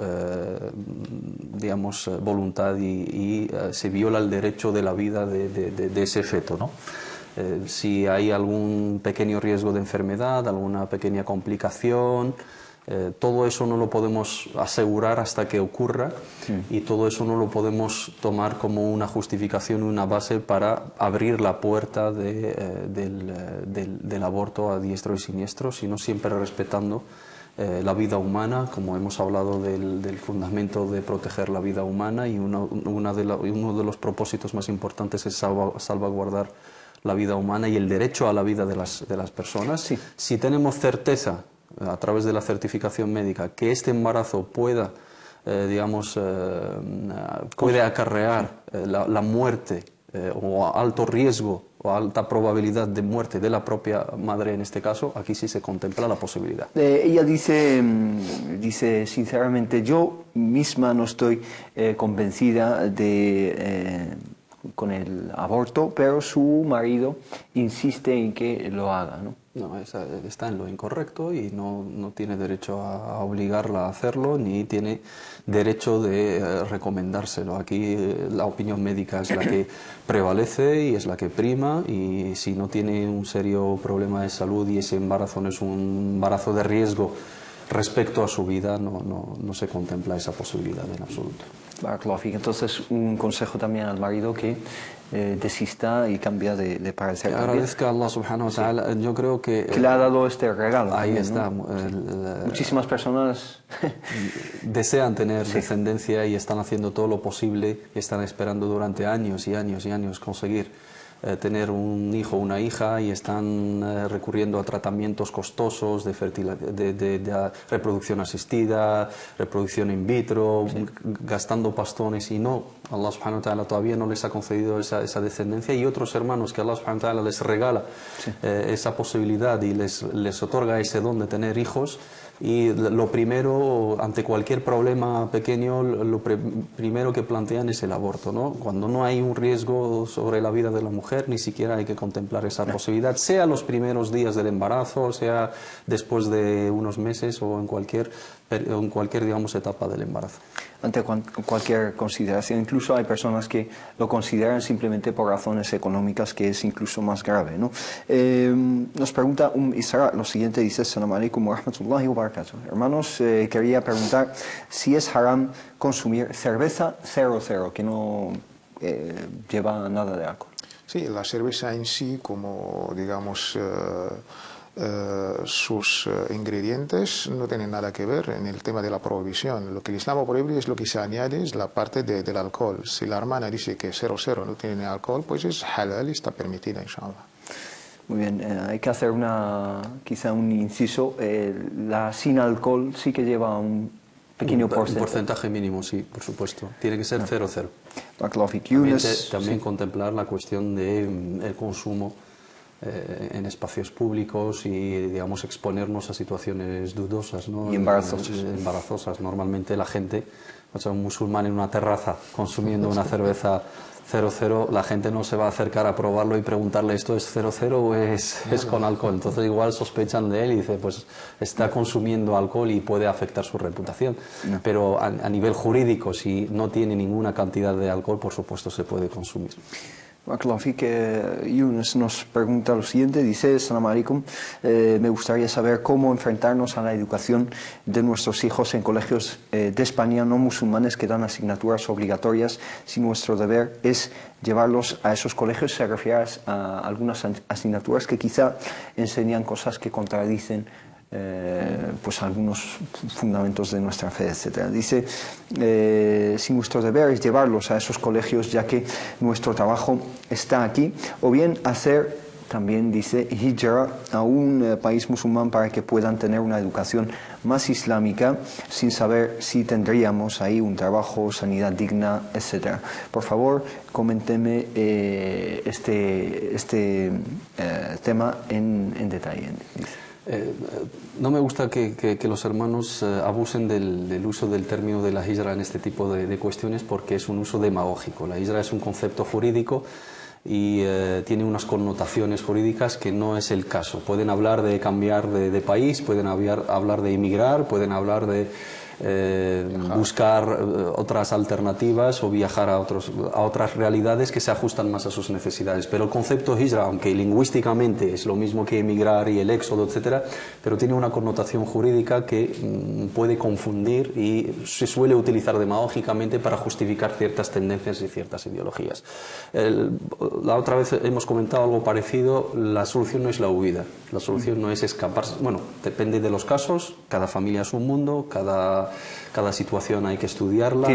[SPEAKER 4] digamos, voluntad y se viola el derecho de la vida de ese feto, ¿no? Si hay algún pequeño riesgo de enfermedad, alguna pequeña complicación, todo eso no lo podemos asegurar hasta que ocurra y todo eso no lo podemos tomar como una justificación, una base para abrir la puerta del aborto a diestro y siniestro, sino siempre respetando la vida humana, como hemos hablado del fundamento de proteger la vida humana y uno de los propósitos más importantes es salvaguardar la vida humana y el derecho a la vida de las personas.
[SPEAKER 2] Sí.
[SPEAKER 4] Si tenemos certeza a través de la certificación médica que este embarazo pueda, digamos, puede acarrear la muerte o alto riesgo o alta probabilidad de muerte de la propia madre en este caso, aquí sí se contempla la posibilidad.
[SPEAKER 2] Ella dice sinceramente, yo misma no estoy convencida con el aborto, pero su marido insiste en que lo haga, ¿no?
[SPEAKER 4] No, está en lo incorrecto y no tiene derecho a obligarla a hacerlo, ni tiene derecho de recomendárselo. Aquí la opinión médica es la que prevalece y es la que prima, y si no tiene un serio problema de salud y ese embarazo no es un embarazo de riesgo respecto a su vida, no se contempla esa posibilidad en absoluto.
[SPEAKER 2] Barakallahu fik. Entonces, un consejo también al marido que desista y cambia de parecer.
[SPEAKER 4] Que agradezca a Allah subhanahu wa ta'ala. Yo creo que
[SPEAKER 2] le ha dado este regalo.
[SPEAKER 4] Ahí
[SPEAKER 2] también,
[SPEAKER 4] está.
[SPEAKER 2] ¿no? Muchísimas personas
[SPEAKER 4] desean tener descendencia y están haciendo todo lo posible y están esperando durante años y años y años conseguir tener un hijo o una hija y están recurriendo a tratamientos costosos de reproducción asistida, reproducción in vitro, gastando pastones y no, Allah subhanahu wa ta'ala todavía no les ha concedido esa descendencia, y otros hermanos que Allah subhanahu wa ta'ala les regala esa posibilidad y les otorga ese don de tener hijos. Y lo primero, ante cualquier problema pequeño, lo primero que plantean es el aborto, ¿no? Cuando no hay un riesgo sobre la vida de la mujer, ni siquiera hay que contemplar esa posibilidad, sea los primeros días del embarazo, sea después de unos meses o en cualquier digamos, etapa del embarazo.
[SPEAKER 2] Ante cualquier consideración, incluso hay personas que lo consideran simplemente por razones económicas, que es incluso más grave, ¿no? Nos pregunta Isra lo siguiente, dice: Assalamu alaikum wa rahmatullahi wa barakatuh. Hermanos, quería preguntar si es haram consumir cerveza 00, que no lleva nada de alcohol.
[SPEAKER 3] Sí, la cerveza en sí, como digamos sus ingredientes, no tienen nada que ver en el tema de la prohibición. Lo que el Islam prohíbe es lo que se añade, es la parte del alcohol. Si la hermana dice que 00 no tiene alcohol, pues es halal y está permitida, inshallah.
[SPEAKER 2] Muy bien, hay que hacer quizá un inciso. La sin alcohol sí que lleva un pequeño porcentaje.
[SPEAKER 4] Un porcentaje mínimo, sí, por supuesto. Tiene que ser 00.
[SPEAKER 2] También
[SPEAKER 4] contemplar la cuestión del consumo en espacios públicos y, digamos, exponernos a situaciones dudosas, ¿no?
[SPEAKER 2] Y embarazosas.
[SPEAKER 4] Embarazosas. Normalmente la gente, o sea, un musulmán en una terraza consumiendo una cerveza 00, la gente no se va a acercar a probarlo y preguntarle: ¿esto es 00 o es con alcohol? Entonces igual sospechan de él y dice, pues está consumiendo alcohol y puede afectar su reputación. No. Pero a nivel jurídico, si no tiene ninguna cantidad de alcohol, por supuesto se puede consumir.
[SPEAKER 2] Yunus nos pregunta lo siguiente, dice: Assalamu alaikum, me gustaría saber cómo enfrentarnos a la educación de nuestros hijos en colegios de España no musulmanes que dan asignaturas obligatorias, si nuestro deber es llevarlos a esos colegios. Se refiere a algunas asignaturas que quizá enseñan cosas que contradicen pues algunos fundamentos de nuestra fe, etc. Dice: si nuestro deber es llevarlos a esos colegios ya que nuestro trabajo está aquí, o bien hacer, también dice, hijra a un país musulmán para que puedan tener una educación más islámica, sin saber si tendríamos ahí un trabajo, sanidad digna, etc. Por favor, coménteme este tema en detalle. Dice.
[SPEAKER 4] No me gusta que los hermanos abusen del uso del término de la hijra en este tipo de cuestiones, porque es un uso demagógico. La hijra es un concepto jurídico y tiene unas connotaciones jurídicas que no es el caso. Pueden hablar de cambiar de país, pueden hablar de emigrar, pueden hablar de buscar otras alternativas o viajar a otras realidades que se ajustan más a sus necesidades. Pero el concepto hijra, aunque lingüísticamente es lo mismo que emigrar y el éxodo, etcétera, pero tiene una connotación jurídica que puede confundir y se suele utilizar demagógicamente para justificar ciertas tendencias y ciertas ideologías. La otra vez hemos comentado algo parecido. La solución no es la huida, la solución no es escaparse. Bueno, depende de los casos, cada familia es un mundo, cada situación hay que estudiarla,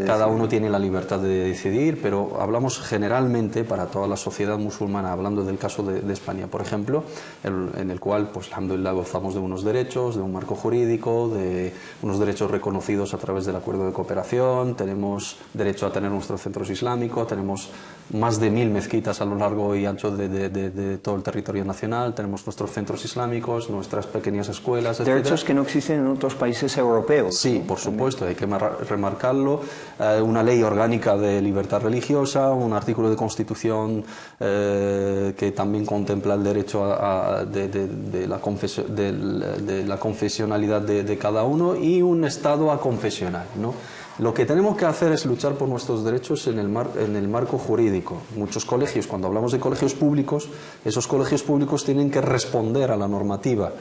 [SPEAKER 4] cada uno tiene la libertad de decidir, pero hablamos generalmente para toda la sociedad musulmana, hablando del caso de España, por ejemplo, en el cual, pues, alhamdulillah, gozamos de unos derechos, de un marco jurídico, de unos derechos reconocidos a través del acuerdo de cooperación, tenemos derecho a tener nuestros centros islámicos, tenemos más de 1000 mezquitas a lo largo y ancho de todo el territorio nacional, tenemos nuestros centros islámicos, nuestras pequeñas escuelas, etc.
[SPEAKER 2] Derechos que no existen en otros países europeos.
[SPEAKER 4] Sí, por supuesto, hay que remarcarlo. Una ley orgánica de libertad religiosa, un artículo de Constitución que también contempla el derecho de la confesionalidad de cada uno, y un Estado aconfesional, ¿no? Lo que tenemos que hacer es luchar por nuestros derechos en el marco jurídico. Muchos colegios, cuando hablamos de colegios públicos, esos colegios públicos tienen que responder a la normativa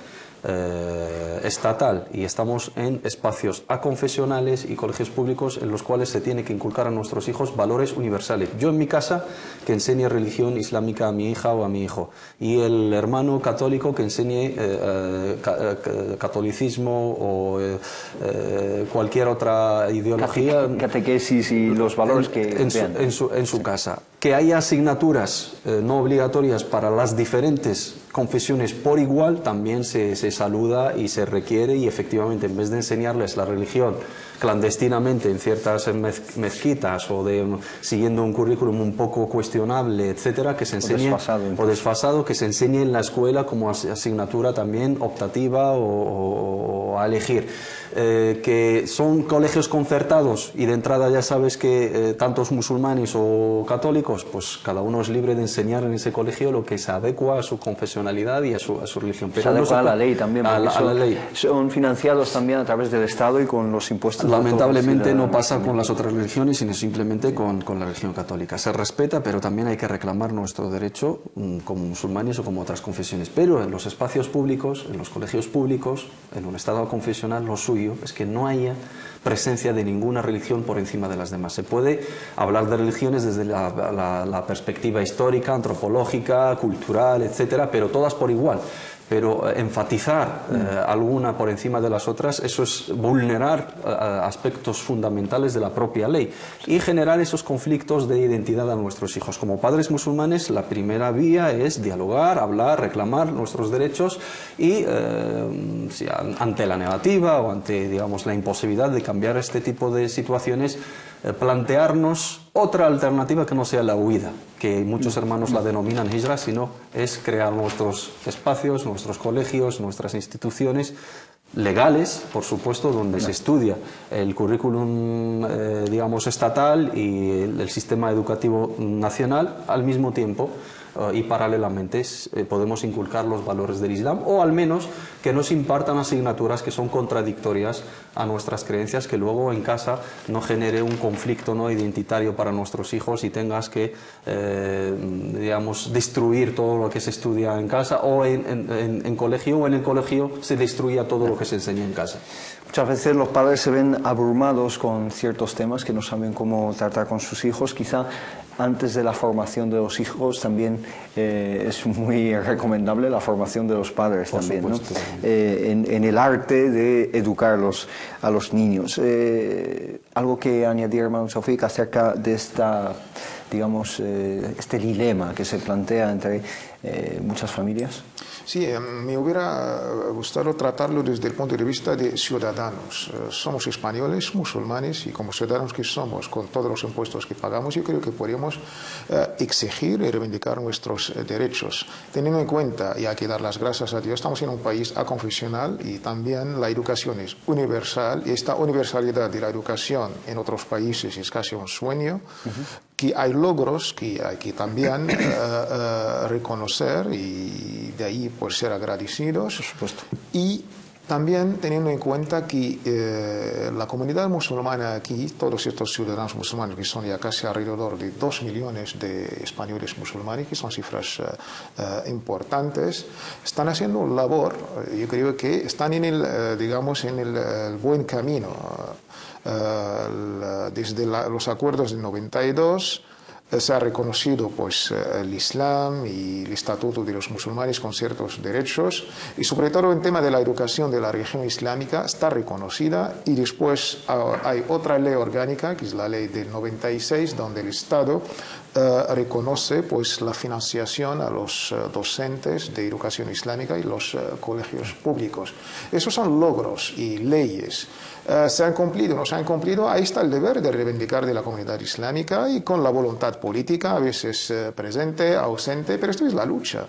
[SPEAKER 4] estatal y estamos en espacios aconfesionales y colegios públicos en los cuales se tiene que inculcar a nuestros hijos valores universales. Yo en mi casa que enseñe religión islámica a mi hija o a mi hijo, y el hermano católico que enseñe catolicismo o cualquier otra ideología,
[SPEAKER 2] catequesis y los valores que
[SPEAKER 4] en su casa. Que haya asignaturas no obligatorias para las diferentes confesiones por igual también se saluda y se requiere, y efectivamente en vez de enseñarles la religión clandestinamente en ciertas mezquitas o siguiendo un currículum un poco cuestionable, etcétera, que se enseñe o desfasado, que se enseñe en la escuela como asignatura también optativa o a elegir. Que son colegios concertados y de entrada ya sabes que tantos musulmanes o católicos, pues cada uno es libre de enseñar en ese colegio lo que se adecua a su confesionalidad y a su religión. Pero
[SPEAKER 2] se adecua a la ley también,
[SPEAKER 4] a la ley.
[SPEAKER 2] Son financiados también a través del Estado y con los impuestos.
[SPEAKER 4] Lamentablemente no pasa con las otras religiones, sino simplemente con la religión católica. Se respeta, pero también hay que reclamar nuestro derecho como musulmanes o como otras confesiones. Pero en los espacios públicos, en los colegios públicos, en un estado confesional, lo suyo es que no haya presencia de ninguna religión por encima de las demás. Se puede hablar de religiones desde la perspectiva histórica, antropológica, cultural, etcétera, pero todas por igual. Pero enfatizar alguna por encima de las otras, eso es vulnerar aspectos fundamentales de la propia ley y generar esos conflictos de identidad a nuestros hijos. Como padres musulmanes, la primera vía es dialogar, hablar, reclamar nuestros derechos y si ante la negativa o ante, digamos, la imposibilidad de cambiar este tipo de situaciones, plantearnos otra alternativa que no sea la huida, que muchos hermanos la denominan hijra, sino es crear nuestros espacios, nuestros colegios, nuestras instituciones legales, por supuesto, donde se estudia el currículum, digamos, estatal y el sistema educativo nacional al mismo tiempo. Y paralelamente podemos inculcar los valores del Islam, o al menos que nos impartan asignaturas que son contradictorias a nuestras creencias, que luego en casa no genere un conflicto no identitario para nuestros hijos y tengas que digamos, destruir todo lo que se estudia en casa o en colegio, o en el colegio se destruya todo lo que se enseña en casa.
[SPEAKER 2] Muchas veces los padres se ven abrumados con ciertos temas que no saben cómo tratar con sus hijos. Quizá antes de la formación de los hijos también es muy recomendable la formación de los padres también, ¿no? En el arte de educarlos a los niños. Algo que añadir, hermano Taufik, acerca de esta, digamos, este dilema que se plantea entre muchas familias.
[SPEAKER 3] Sí, me hubiera gustado tratarlo desde el punto de vista de ciudadanos. Somos españoles, musulmanes, y como ciudadanos que somos, con todos los impuestos que pagamos, yo creo que podemos exigir y reivindicar nuestros derechos. Teniendo en cuenta, y hay que dar las gracias a Dios, estamos en un país aconfesional y también la educación es universal, y esta universalidad de la educación en otros países es casi un sueño. Que hay logros que hay que también reconocer y de ahí pues ser agradecidos. Por supuesto. Y también teniendo en cuenta que la comunidad musulmana aquí, todos estos ciudadanos musulmanes, que son ya casi alrededor de 2 millones de españoles musulmanes, que son cifras importantes, están haciendo una labor, yo creo que están en el, digamos, en el buen camino. Desde los acuerdos de 92 se ha reconocido pues el Islam y el estatuto de los musulmanes con ciertos derechos, y sobre todo en tema de la educación de la religión islámica está reconocida, y después hay otra ley orgánica que es la ley del 96 donde el Estado reconoce pues la financiación a los docentes de educación islámica y los colegios públicos. Esos son logros y leyes. ¿Se han cumplido o no se han cumplido? Ahí está el deber de reivindicar de la comunidad islámica, y con la voluntad política, a veces presente, ausente, pero esto es la lucha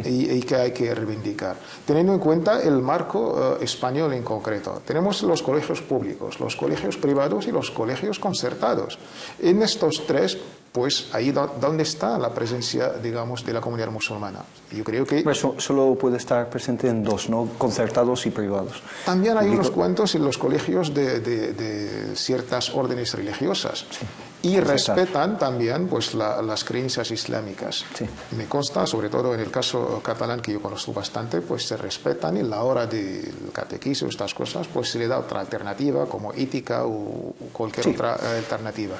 [SPEAKER 3] y que hay que reivindicar. Teniendo en cuenta el marco español en concreto, tenemos los colegios públicos, los colegios privados y los colegios concertados. En estos tres, pues ahí donde está la presencia, digamos, de la comunidad musulmana. Yo creo que
[SPEAKER 2] eso solo puede estar presente en dos, ¿no? Concertados y privados.
[SPEAKER 3] También hay unos cuantos en los colegios de ciertas órdenes religiosas. Sí. y respetan también pues las creencias islámicas.
[SPEAKER 2] Sí.
[SPEAKER 3] Me consta, sobre todo en el caso catalán que yo conozco bastante, pues se respetan y en la hora del catequismo, estas cosas, pues se le da otra alternativa como ética o cualquier otra alternativa.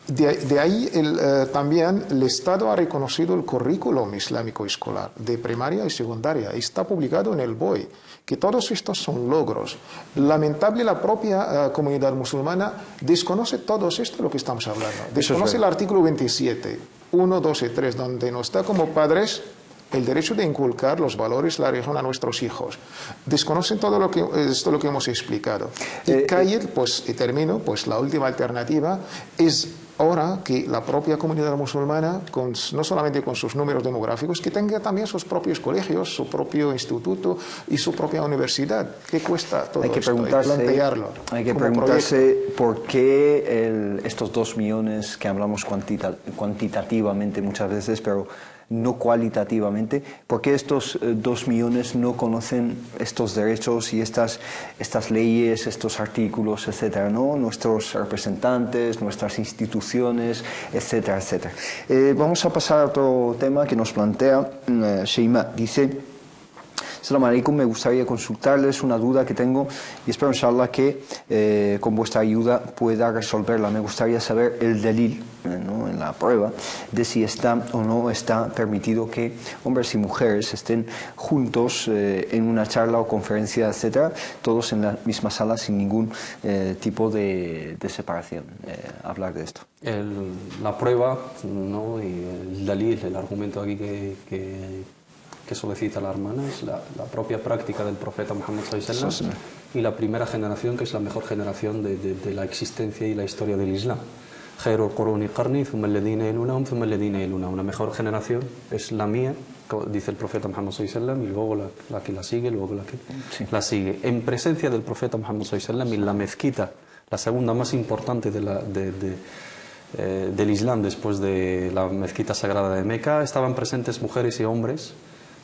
[SPEAKER 3] De ahí también el Estado ha reconocido el currículum islámico escolar de primaria y secundaria. Está publicado en el BOE, que todos estos son logros. Lamentable, la propia comunidad musulmana desconoce todo esto de lo que estamos hablando. Desconoce el artículo 27, 1, 2 y 3, donde nos da como padres el derecho de inculcar los valores, la religión a nuestros hijos. Desconocen todo lo que, esto lo que hemos explicado. Y cae, pues, y termino, pues la última alternativa es ahora que la propia comunidad musulmana, no solamente con sus números demográficos, que tenga también sus propios colegios, su propio instituto y su propia universidad. ¿Qué cuesta todo esto? Plantearlo.
[SPEAKER 2] Hay que preguntarse por qué estos 2 millones que hablamos cuantitativamente muchas veces, pero no cualitativamente, ¿por qué estos 2 millones no conocen estos derechos y estas leyes, estos artículos, etcétera, ¿no? Nuestros representantes, nuestras instituciones, etcétera, etcétera. Vamos a pasar a otro tema que nos plantea Sheima. Dice: Salam alaikum, me gustaría consultarles una duda que tengo y espero inshallah que con vuestra ayuda pueda resolverla. Me gustaría saber el delil, ¿no?, en la prueba de si está o no está permitido que hombres y mujeres estén juntos en una charla o conferencia, etcétera, todos en la misma sala sin ningún tipo de separación. Hablar de esto.
[SPEAKER 4] La prueba, ¿no?, y el dalil, el argumento aquí que solicita la hermana es la propia práctica del profeta Muhammad sallallahu alaihi wasallam y la primera generación, que es la mejor generación de la existencia y la historia del Islam. Khairul quruni qarni, thumma alladhina yalunahum, thumma alladhina yalunahum. Una mejor generación es la mía, dice el profeta Muhammad sallallahu alaihi wasallam, y luego la que la sigue, luego la que la sigue. En presencia del profeta Muhammad sallallahu alaihi wasallam, y la mezquita, la segunda más importante del Islam después de la mezquita sagrada de Meca, estaban presentes mujeres y hombres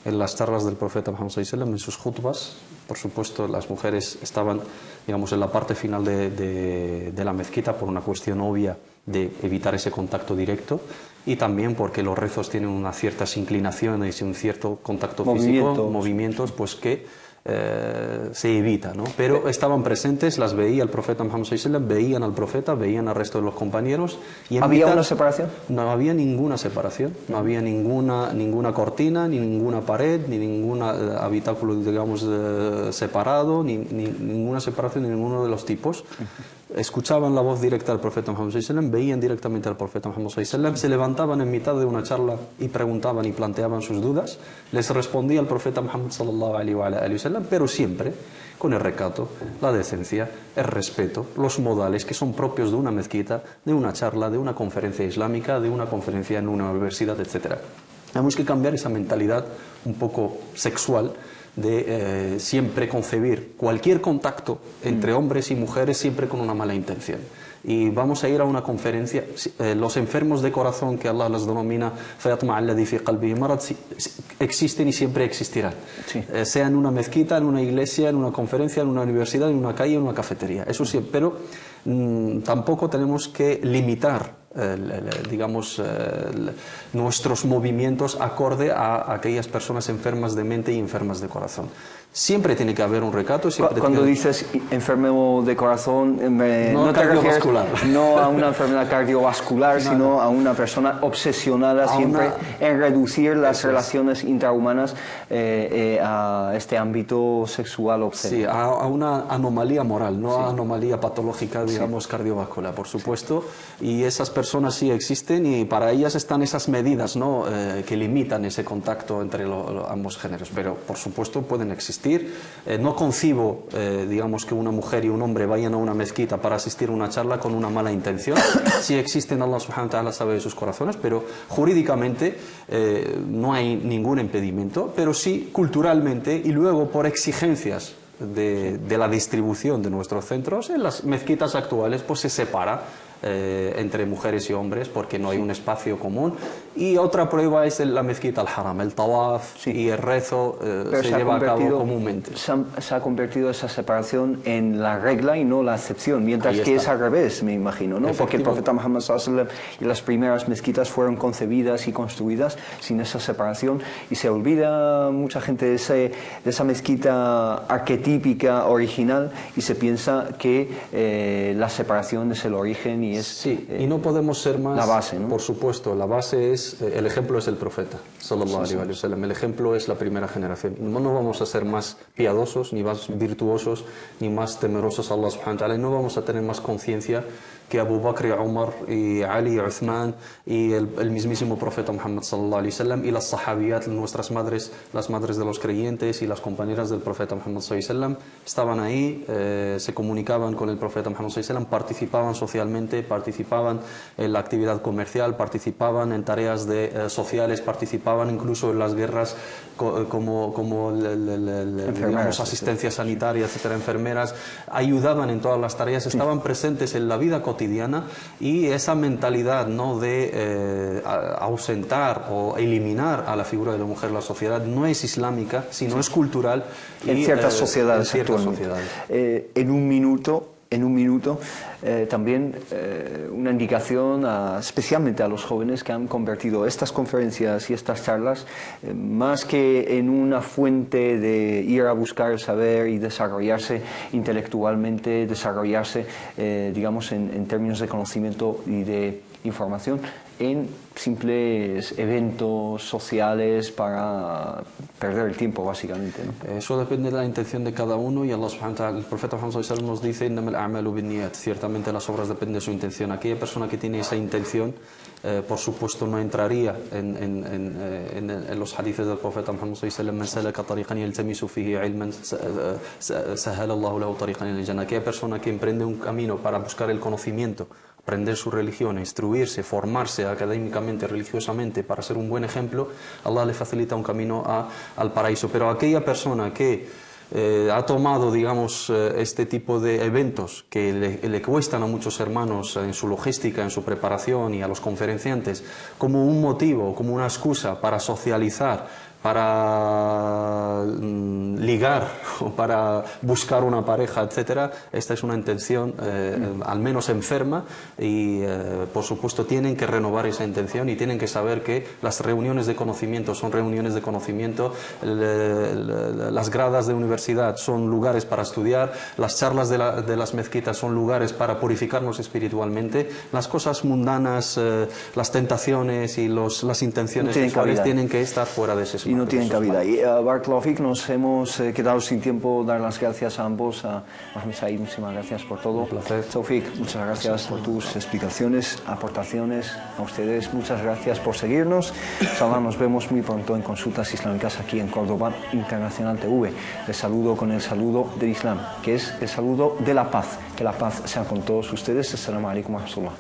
[SPEAKER 4] en las charlas del profeta Muhammad sallallahu alaihi wasallam, en sus khutbas. Por supuesto, las mujeres estaban, digamos, en la parte final de la mezquita por una cuestión obvia de evitar ese contacto directo, y también porque los rezos tienen unas ciertas inclinaciones y un cierto contacto físico, movimientos, pues que se evita, ¿no? Pero estaban presentes, las veía el profeta Muhammad sallallahu alaihi wasallam, veían al profeta, veían al resto de los compañeros. Y
[SPEAKER 2] ¿Había una separación?
[SPEAKER 4] No había ninguna separación, no había ninguna cortina, ni ninguna pared, ni ningún habitáculo, digamos, separado, ni ninguna separación de ninguno de los tipos. Escuchaban la voz directa del profeta Muhammad sallallahu alaihi wasallam, veían directamente al profeta Muhammad sallallahu alaihi wasallam, se levantaban en mitad de una charla y preguntaban y planteaban sus dudas, les respondía el profeta Muhammad sallallahu alaihi wasallam, pero siempre con el recato, la decencia, el respeto, los modales que son propios de una mezquita, de una charla, de una conferencia islámica, de una conferencia en una universidad, etc. Tenemos que cambiar esa mentalidad un poco sexual de siempre concebir cualquier contacto entre hombres y mujeres siempre con una mala intención. Y vamos a ir a una conferencia, los enfermos de corazón, que Allah los denomina fayatma alladhi fi qalbihi marad, existen y siempre existirán, sea en una mezquita, en una iglesia, en una conferencia, en una universidad, en una calle, en una cafetería, eso sí, pero tampoco tenemos que limitar nuestros movimientos acorde a aquellas personas enfermas de mente y enfermas de corazón. Siempre tiene que haber un recato.
[SPEAKER 2] Cuando dices enfermo de corazón, no te refieres no a una enfermedad cardiovascular, sino a una persona obsesionada siempre en reducir las relaciones intrahumanas a este ámbito sexual obsceno.
[SPEAKER 4] Sí, a una anomalía moral, no a anomalía patológica, digamos, cardiovascular, por supuesto. Y esas personas sí existen, y para ellas están esas medidas, ¿no?, que limitan ese contacto entre ambos géneros, pero por supuesto pueden existir. No concibo, digamos, que una mujer y un hombre vayan a una mezquita para asistir a una charla con una mala intención. Si existen, Allah subhanahu wa ta'ala sabe de sus corazones, pero jurídicamente no hay ningún impedimento, pero sí culturalmente y luego por exigencias de la distribución de nuestros centros, en las mezquitas actuales pues se separa entre mujeres y hombres porque no hay un espacio común, Y otra prueba es la mezquita al-Haram, el tawaf y el rezo se lleva a cabo comúnmente.
[SPEAKER 2] Se ha convertido esa separación en la regla y no la excepción, mientras que es al revés, me imagino, ¿no? Porque el profeta Muhammad sallallahu alaihi wasallam y las primeras mezquitas fueron concebidas y construidas sin esa separación, y se olvida mucha gente de esa mezquita arquetípica original y se piensa que la separación es el origen y es
[SPEAKER 4] sí, y no podemos ser más
[SPEAKER 2] la base, ¿no?
[SPEAKER 4] Por supuesto, la base es el ejemplo es el profeta sallallahu alaihi wasallam. El ejemplo es la primera generación. No vamos a ser más piadosos, ni más virtuosos, ni más temerosos a Allah subhanahu wa ta'ala. No vamos a tener más conciencia que Abu Bakr y Umar y Ali y Uthman y el mismísimo profeta Muhammad sallallahu alaihi wasallam y las sahabiyat, nuestras madres, las madres de los creyentes y las compañeras del profeta Muhammad sallallahu alaihi wasallam estaban ahí, se comunicaban con el profeta Muhammad sallallahu alaihi wasallam, participaban socialmente, participaban en la actividad comercial, participaban en tareas sociales, participaban incluso en las guerras como digamos, asistencia sanitaria, etcétera, enfermeras, ayudaban en todas las tareas, estaban presentes en la vida cotidiana, y esa mentalidad, ¿no?, de ausentar o eliminar a la figura de la mujer en la sociedad no es islámica, sino es cultural
[SPEAKER 2] en ciertas sociedades. En un minuto también una indicación especialmente a los jóvenes que han convertido estas conferencias y estas charlas más que en una fuente de ir a buscar el saber y desarrollarse intelectualmente, desarrollarse digamos en términos de conocimiento y de información, en simples eventos sociales para perder el tiempo, básicamente, ¿no?
[SPEAKER 4] Eso depende de la intención de cada uno, y Allah subhanahu wa ta'ala, el profeta Muhammad sallallahu alaihi wasallam nos dice: "Innamal a'malu binniyat", ciertamente las obras dependen de su intención. Aquella persona que tiene esa intención, por supuesto, no entraría en los hadices del profeta Muhammad sallallahu alaihi wasallam: "Man salaka tariqan yaltamisu fihi ilman sahala Allahu lahu tariqan ila al-jannah". Aquella persona que emprende un camino para buscar el conocimiento, aprender su religión, instruirse, formarse académicamente, religiosamente, para ser un buen ejemplo, Allah le facilita un camino al paraíso. Pero aquella persona que ha tomado, digamos, este tipo de eventos que le cuestan a muchos hermanos en su logística, en su preparación, y a los conferenciantes, como un motivo, como una excusa para socializar, para ligar o para buscar una pareja, etcétera, esta es una intención al menos enferma, y por supuesto tienen que renovar esa intención y tienen que saber que las reuniones de conocimiento son reuniones de conocimiento, las gradas de universidad son lugares para estudiar, las charlas de las mezquitas son lugares para purificarnos espiritualmente, las cosas mundanas, las tentaciones y las intenciones sexuales tienen que estar fuera de ese espacio.
[SPEAKER 2] Y no tienen cabida. Y Barakallahu Fik, nos hemos quedado sin tiempo. Dar las gracias a ambos. A Mohamed Said, muchísimas gracias por todo.
[SPEAKER 4] Un placer.
[SPEAKER 2] Taufik, muchas gracias por tus explicaciones, aportaciones. A ustedes, muchas gracias por seguirnos. Inshallah, nos vemos muy pronto en Consultas Islámicas aquí en Córdoba Internacional TV. Les saludo con el saludo del Islam, que es el saludo de la paz. Que la paz sea con todos ustedes. Assalamu alaikum wa rahmatullah.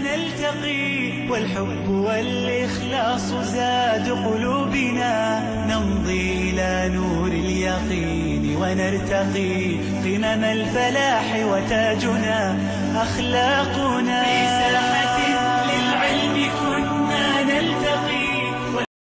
[SPEAKER 1] نلتقي والحب والإخلاص زاد قلوبنا نمضي إلى نور اليقين ونرتقي قمم الفلاح وتاجنا أخلاقنا.